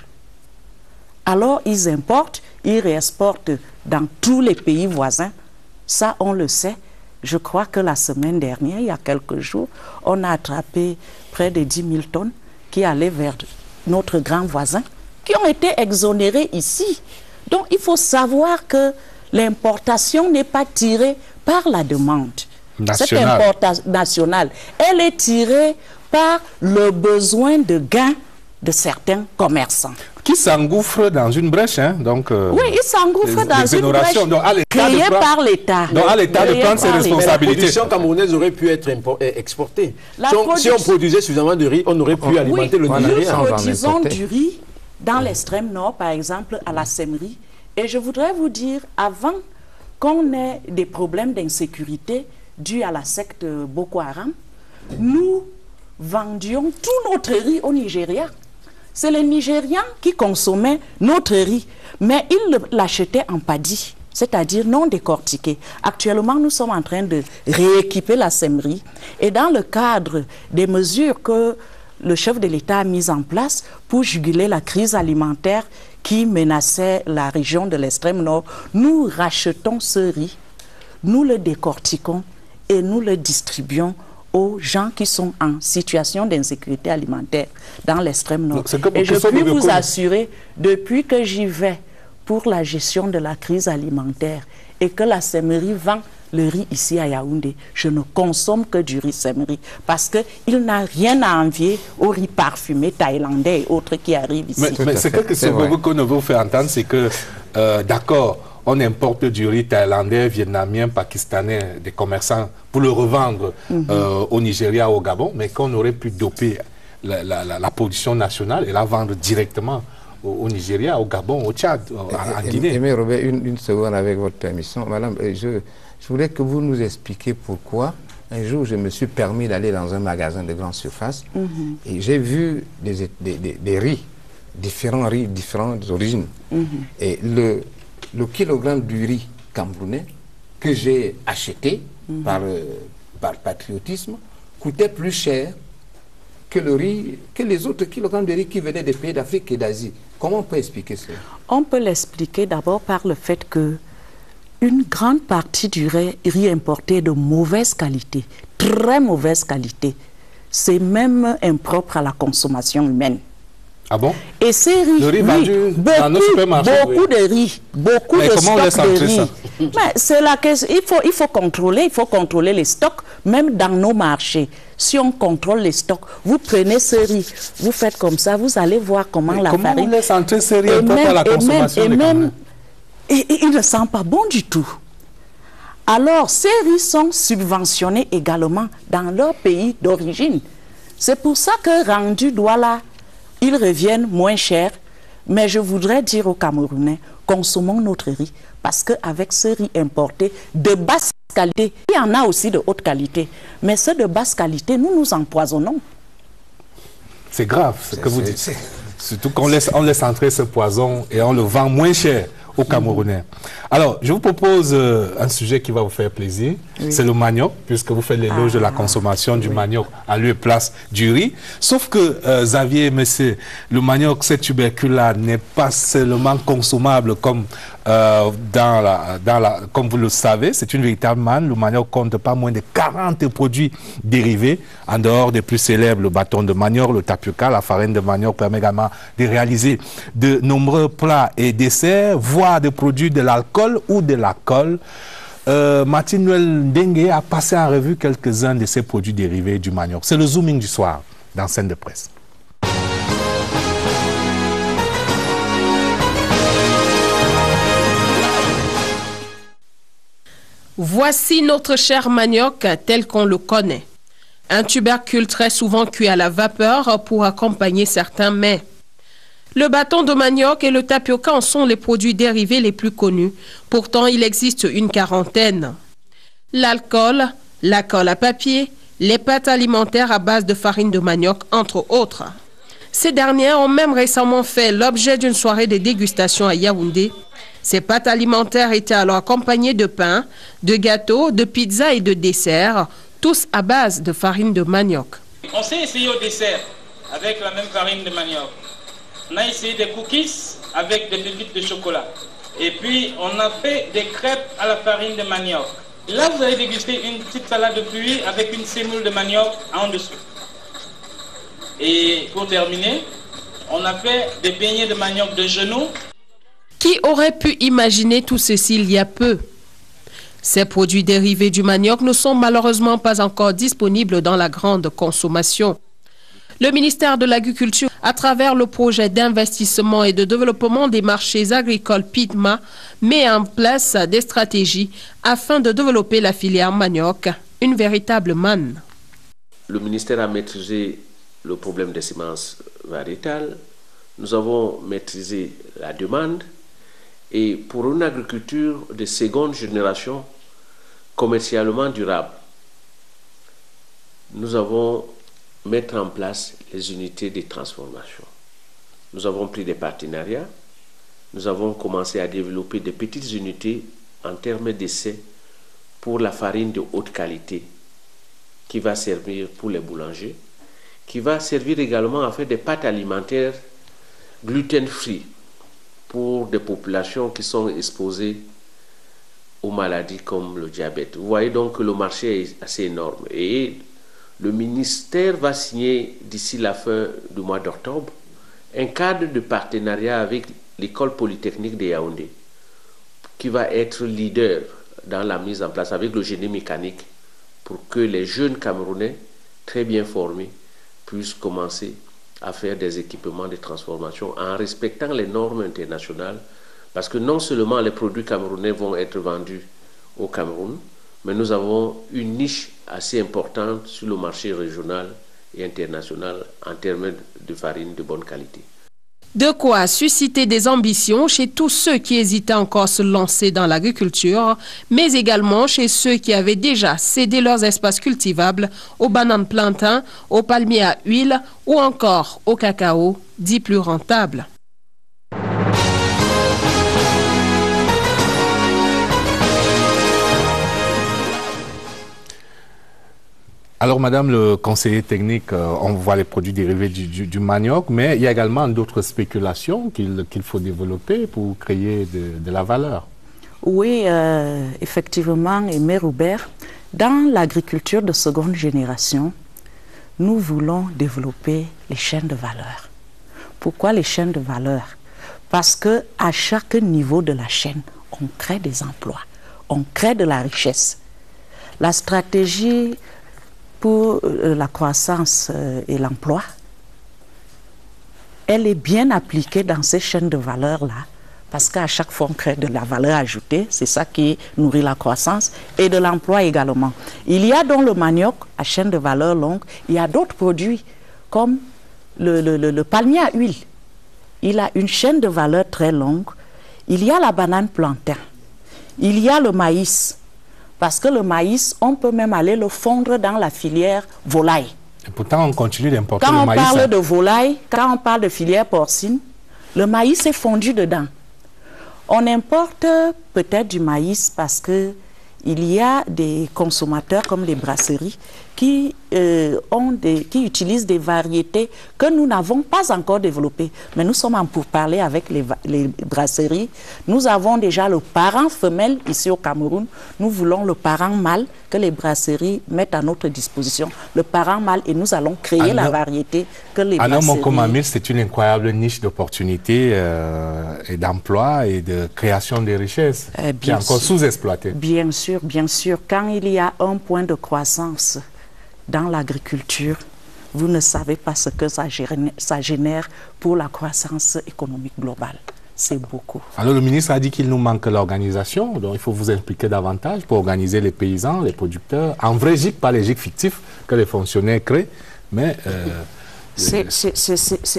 Alors ils importent, ils réexportent dans tous les pays voisins. Ça, on le sait. Je crois que la semaine dernière, il y a quelques jours, on a attrapé près de 10 000 tonnes qui allaient vers notre grand voisin, qui ont été exonérés ici. Donc il faut savoir que l'importation n'est pas tirée par la demande. Cette importation nationale, elle est tirée par le besoin de gain de certains commerçants. Qui s'engouffrent dans une brèche, hein, donc... oui, ils s'engouffrent dans une brèche créée par l'État. Donc à l'État de prendre ses responsabilités. La production camerounaise aurait pu être exportée. Si on produisait suffisamment de riz, on aurait pu alimenter le Nigeria. Nous produisons du riz dans l'extrême nord, par exemple, à la Sèmerie. Et je voudrais vous dire, avant qu'on ait des problèmes d'insécurité dus à la secte Boko Haram, nous vendions tout notre riz au Nigeria. C'est les Nigérians qui consommaient notre riz, mais ils l'achetaient en paddy. c'est-à-dire non décortiqués. Actuellement, nous sommes en train de rééquiper la sèmerie et dans le cadre des mesures que le chef de l'État a mises en place pour juguler la crise alimentaire qui menaçait la région de l'extrême nord, nous rachetons ce riz, nous le décortiquons et nous le distribuons aux gens qui sont en situation d'insécurité alimentaire dans l'extrême nord. Et je peux vous assurer, depuis que j'y vais pour la gestion de la crise alimentaire et que la sèmerie vend le riz ici à Yaoundé, je ne consomme que du riz sèmerie parce qu'il n'a rien à envier au riz parfumé thaïlandais et autres qui arrivent ici. Mais c'est quelque chose qu'on ne veut faire entendre, c'est que, d'accord, on importe du riz thaïlandais, vietnamien, pakistanais, des commerçants pour le revendre au Nigeria, au Gabon, mais qu'on aurait pu doper la production nationale et la vendre directement au Nigeria, au Gabon, au Tchad, en Guinée. Mais Robert, une seconde avec votre permission. Madame, je voulais que vous nous expliquiez pourquoi. Un jour, je me suis permis d'aller dans un magasin de grande surface et j'ai vu des riz, différents riz, différentes origines. Et le kilogramme du riz camerounais que j'ai acheté par patriotisme coûtait plus cher que le riz, que les autres kilogrammes de riz qui venaient des pays d'Afrique et d'Asie. Comment on peut expliquer cela? On peut l'expliquer d'abord par le fait que une grande partie du riz importé est de mauvaise qualité, très mauvaise qualité. C'est même impropre à la consommation humaine. Ah bon? Et ces riz, le riz vendu dans nos supermarchés, beaucoup de riz, beaucoup de stocks de riz. Mais c'est la question. Il faut contrôler les stocks, même dans nos marchés. Si on contrôle les stocks, vous prenez ce riz, vous faites comme ça, vous allez voir comment la farine... Comment on laisse entrer ce riz propre à la consommation et il ne sent pas bon du tout. Alors, ces riz sont subventionnés également dans leur pays d'origine. C'est pour ça que rendu Douala, ils reviennent moins chers. Mais je voudrais dire aux Camerounais, consommons notre riz. Parce qu'avec ce riz importé de basse qualité, il y en a aussi de haute qualité. Mais ceux de basse qualité, nous nous empoisonnons. C'est grave ce que vous dites. Surtout qu'on laisse entrer ce poison et on le vend moins cher aux Camerounais. Alors, je vous propose un sujet qui va vous faire plaisir. C'est le manioc, puisque vous faites l'éloge de la consommation du manioc à lieu et place du riz. Sauf que, Xavier, monsieur, le manioc, cette tubercule-là, n'est pas seulement consommable comme, comme vous le savez. C'est une véritable manne. Le manioc compte pas moins de 40 produits dérivés, en dehors des plus célèbres, le bâton de manioc, le tapioca. La farine de manioc permet également de réaliser de nombreux plats et desserts, voire des produits de l'alcool ou de la colle. Martine Noël Dengue a passé en revue quelques-uns de ces produits dérivés du manioc. C'est le zooming du soir dans Scène de Presse. Voici notre cher manioc tel qu'on le connaît. Un tubercule très souvent cuit à la vapeur pour accompagner certains mets. Le bâton de manioc et le tapioca en sont les produits dérivés les plus connus. Pourtant, il existe une quarantaine. L'alcool, la colle à papier, les pâtes alimentaires à base de farine de manioc, entre autres. Ces dernières ont même récemment fait l'objet d'une soirée de dégustation à Yaoundé. Ces pâtes alimentaires étaient alors accompagnées de pain, de gâteaux, de pizzas et de desserts, tous à base de farine de manioc. On s'est essayé au dessert avec la même farine de manioc. On a essayé des cookies avec des pépites de chocolat. Et puis, on a fait des crêpes à la farine de manioc. Là, vous allez déguster une petite salade de fruits avec une sémoule de manioc en dessous. Et pour terminer, on a fait des beignets de manioc de genoux. Qui aurait pu imaginer tout ceci il y a peu? Ces produits dérivés du manioc ne sont malheureusement pas encore disponibles dans la grande consommation. Le ministère de l'Agriculture, à travers le projet d'investissement et de développement des marchés agricoles PIDMA, met en place des stratégies afin de développer la filière manioc, une véritable manne. Le ministère a maîtrisé le problème des semences variétales. Nous avons maîtrisé la demande. Et pour une agriculture de seconde génération commercialement durable, nous avons mettre en place les unités de transformation. Nous avons pris des partenariats, nous avons commencé à développer des petites unités en termes d'essais pour la farine de haute qualité qui va servir pour les boulangers, qui va servir également à faire des pâtes alimentaires gluten-free pour des populations qui sont exposées aux maladies comme le diabète. Vous voyez donc que le marché est assez énorme. Et le ministère va signer d'ici la fin du mois d'octobre un cadre de partenariat avec l'école polytechnique de Yaoundé, qui va être leader dans la mise en place avec le génie mécanique pour que les jeunes Camerounais très bien formés puissent commencer à faire des équipements de transformation en respectant les normes internationales, parce que non seulement les produits camerounais vont être vendus au Cameroun, mais nous avons une niche assez importante sur le marché régional et international en termes de farine de bonne qualité. De quoi susciter des ambitions chez tous ceux qui hésitaient encore à se lancer dans l'agriculture, mais également chez ceux qui avaient déjà cédé leurs espaces cultivables aux bananes plantains, aux palmiers à huile ou encore au cacao, dit plus rentable. Alors, Madame le conseiller technique, on voit les produits dérivés du manioc, mais il y a également d'autres spéculations qu'il faut développer pour créer de la valeur. Oui, effectivement, Aimé Robert, dans l'agriculture de seconde génération, nous voulons développer les chaînes de valeur. Pourquoi les chaînes de valeur? Parce qu'à chaque niveau de la chaîne, on crée des emplois, on crée de la richesse. La stratégie pour la croissance et l'emploi, elle est bien appliquée dans ces chaînes de valeur-là, parce qu'à chaque fois on crée de la valeur ajoutée, c'est ça qui nourrit la croissance, et de l'emploi également. Il y a dans le manioc, à chaîne de valeur longue, il y a d'autres produits, comme le palmier à huile. Il a une chaîne de valeur très longue. Il y a la banane plantain. Il y a le maïs. Parce que le maïs, on peut même aller le fondre dans la filière volaille. Et pourtant, on continue d'importer le maïs. Quand on parle de volaille, quand on parle de filière porcine, le maïs est fondu dedans. On importe peut-être du maïs parce que il y a des consommateurs comme les brasseries qui utilisent des variétés que nous n'avons pas encore développées. Mais nous sommes en pourparlers avec les brasseries. Nous avons déjà le parent femelle ici au Cameroun. Nous voulons le parent mâle que les brasseries mettent à notre disposition. Le parent mâle, et nous allons créer la variété que les brasseries... Alors, comme Amil, c'est une incroyable niche d'opportunités et d'emploi et de création de richesses qui est encore sous-exploitée. Bien sûr, bien sûr. Quand il y a un point de croissance dans l'agriculture, vous ne savez pas ce que ça génère pour la croissance économique globale. C'est beaucoup. Alors le ministre a dit qu'il nous manque l'organisation, donc il faut vous impliquer davantage pour organiser les paysans, les producteurs, en vrai GIC, pas les GIC fictifs que les fonctionnaires créent, mais...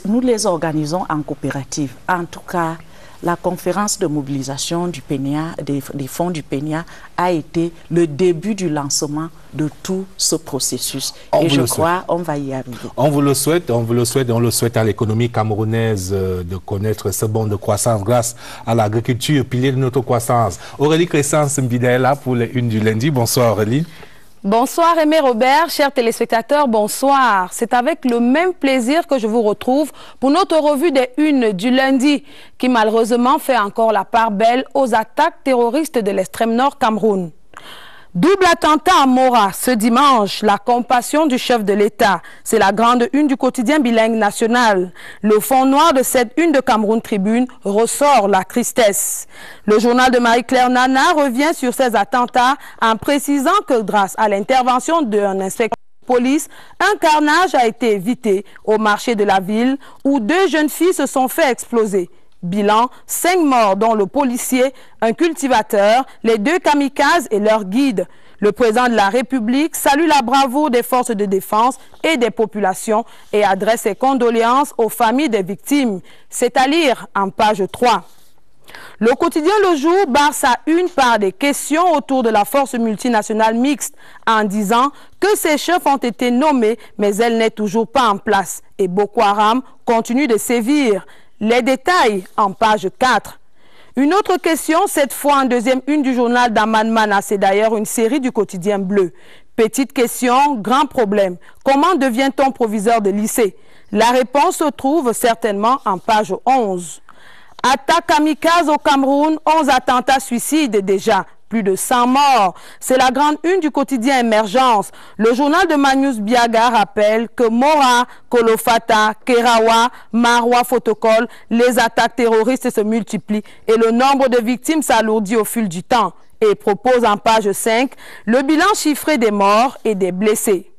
nous les organisons en coopérative. En tout cas, la conférence de mobilisation du PNIA, des fonds du PNIA a été le début du lancement de tout ce processus. Et je crois qu'on va y arriver. On vous le souhaite, on le souhaite à l'économie camerounaise de connaître ce bond de croissance grâce à l'agriculture, pilier de notre croissance. Aurélie Crescence Mbida est là pour les unes du lundi. Bonsoir Aurélie. Bonsoir Aimé Robert, chers téléspectateurs, bonsoir. C'est avec le même plaisir que je vous retrouve pour notre revue des unes du lundi qui malheureusement fait encore la part belle aux attaques terroristes de l'extrême nord Cameroun. Double attentat à Mora ce dimanche, la compassion du chef de l'État. C'est la grande une du quotidien bilingue national. Le fond noir de cette une de Cameroun Tribune ressort la tristesse. Le journal de Marie-Claire Nana revient sur ces attentats en précisant que grâce à l'intervention d'un inspecteur de police, un carnage a été évité au marché de la ville où 2 jeunes filles se sont fait exploser. Bilan, 5 morts dont le policier, un cultivateur, les 2 kamikazes et leur guide. Le président de la République salue la bravoure des forces de défense et des populations et adresse ses condoléances aux familles des victimes. C'est à lire en page 3. Le quotidien Le Jour barre sa une par des questions autour de la force multinationale mixte en disant que ses chefs ont été nommés mais elle n'est toujours pas en place et Boko Haram continue de sévir. Les détails en page 4. Une autre question, cette fois en deuxième une du journal d'Aman Mana, c'est d'ailleurs une série du quotidien Bleu. Petite question, grand problème. Comment devient-on proviseur de lycée? La réponse se trouve certainement en page 11. Attaque kamikaze au Cameroun, 11 attentats suicides déjà. Plus de 100 morts. C'est la grande une du quotidien Émergence. Le journal de Magnus Biaga rappelle que Mora, Kolofata, Kerawa, Marwa Photocall, les attaques terroristes se multiplient et le nombre de victimes s'alourdit au fil du temps. Et propose en page 5 le bilan chiffré des morts et des blessés.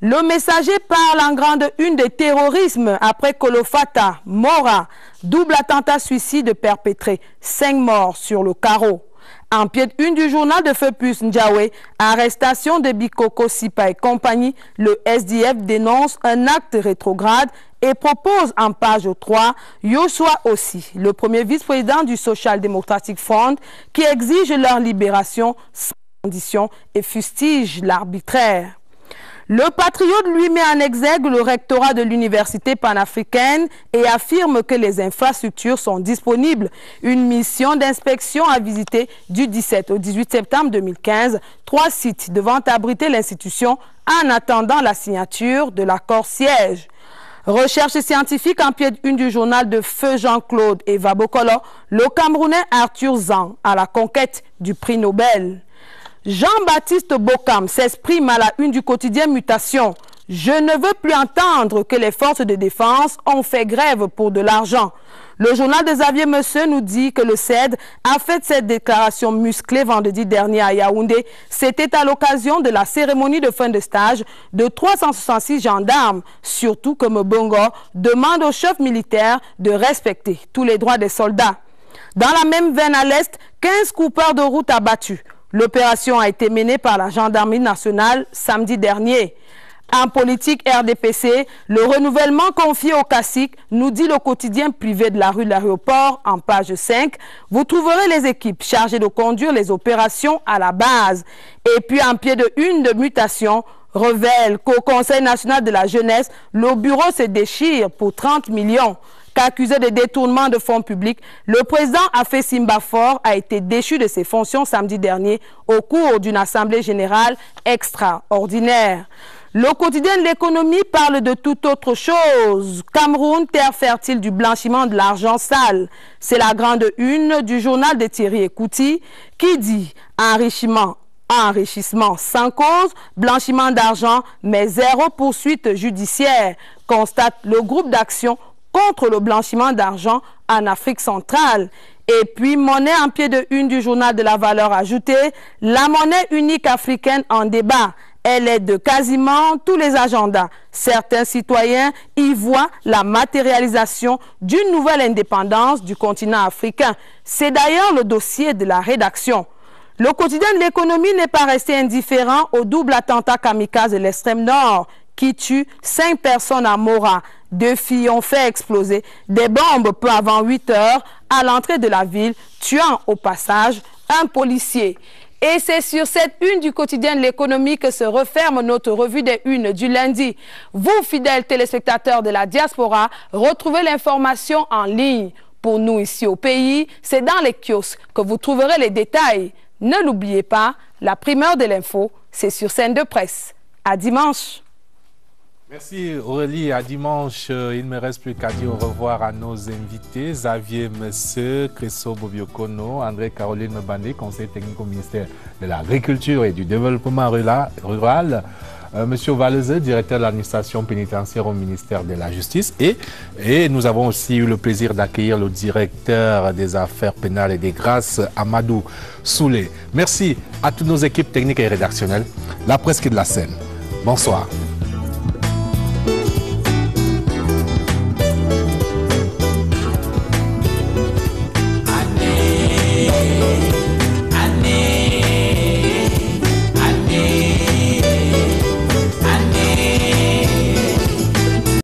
Le Messager parle en grande une de terrorisme après Kolofata, Mora, double attentat suicide perpétré, 5 morts sur le carreau. En pied de une du journal de Feupus Ndjawe, arrestation de Bikoko Sipa et compagnie, le SDF dénonce un acte rétrograde et propose en page 3 Yoshua aussi, le premier vice-président du Social Democratic Front, qui exige leur libération sans condition et fustige l'arbitraire. Le Patriote lui met en exergue le rectorat de l'université panafricaine et affirme que les infrastructures sont disponibles. Une mission d'inspection a visité du 17 au 18 septembre 2015 3 sites devant abriter l'institution en attendant la signature de l'accord siège. Recherche scientifique en pied une du journal de Feu Jean-Claude et Vabokolo, le Camerounais Arthur Zang à la conquête du prix Nobel. Jean-Baptiste Bokam s'exprime à la une du quotidien Mutation. Je ne veux plus entendre que les forces de défense ont fait grève pour de l'argent. Le journal de Xavier Messeux nous dit que le CED a fait cette déclaration musclée vendredi dernier à Yaoundé. C'était à l'occasion de la cérémonie de fin de stage de 366 gendarmes. Surtout que Mbongo demande au chef militaire de respecter tous les droits des soldats. Dans la même veine à l'Est, 15 coupeurs de route abattus. L'opération a été menée par la gendarmerie nationale samedi dernier. En politique RDPC, le renouvellement confié au cacique, nous dit le quotidien privé de la rue de l'aéroport en page 5. Vous trouverez les équipes chargées de conduire les opérations à la base. Et puis en pied de une de mutation, révèle qu'au Conseil national de la jeunesse, le bureau se déchire pour 30 millions. Qu'accusé de détournement de fonds publics, le président Afé Simbafor a été déchu de ses fonctions samedi dernier au cours d'une assemblée générale extraordinaire. Le quotidien de l'économie parle de toute autre chose. Cameroun, terre fertile du blanchiment de l'argent sale. C'est la grande une du journal de Thierry Ekouti qui dit enrichissement sans cause, blanchiment d'argent, mais zéro poursuite judiciaire, constate le groupe d'action contre le blanchiment d'argent en Afrique centrale. Et puis, monnaie en pied de une du journal de la valeur ajoutée, la monnaie unique africaine en débat. Elle est de quasiment tous les agendas. Certains citoyens y voient la matérialisation d'une nouvelle indépendance du continent africain. C'est d'ailleurs le dossier de la rédaction. Le quotidien de l'économie n'est pas resté indifférent au double attentat kamikaze de l'extrême nord qui tue 5 personnes à Mora. 2 filles ont fait exploser des bombes peu avant 8 heures à l'entrée de la ville, tuant au passage un policier. Et c'est sur cette une du quotidien de l'économie que se referme notre revue des unes du lundi. Vous, fidèles téléspectateurs de la diaspora, retrouvez l'information en ligne. Pour nous ici au pays, c'est dans les kiosques que vous trouverez les détails. Ne l'oubliez pas, la primeur de l'info, c'est sur Scène de Presse. À dimanche. Merci Aurélie, à dimanche. Il ne me reste plus qu'à dire au revoir à nos invités. Xavier Messeux, Cresso Bobiokono, André Caroline Mbandé, conseiller technique au ministère de l'Agriculture et du Développement rural. Monsieur Valeze, directeur de l'administration pénitentiaire au ministère de la Justice. Et nous avons aussi eu le plaisir d'accueillir le directeur des affaires pénales et des grâces, Amadou Soulé. Merci à toutes nos équipes techniques et rédactionnelles. La presse qui est de la scène. Bonsoir.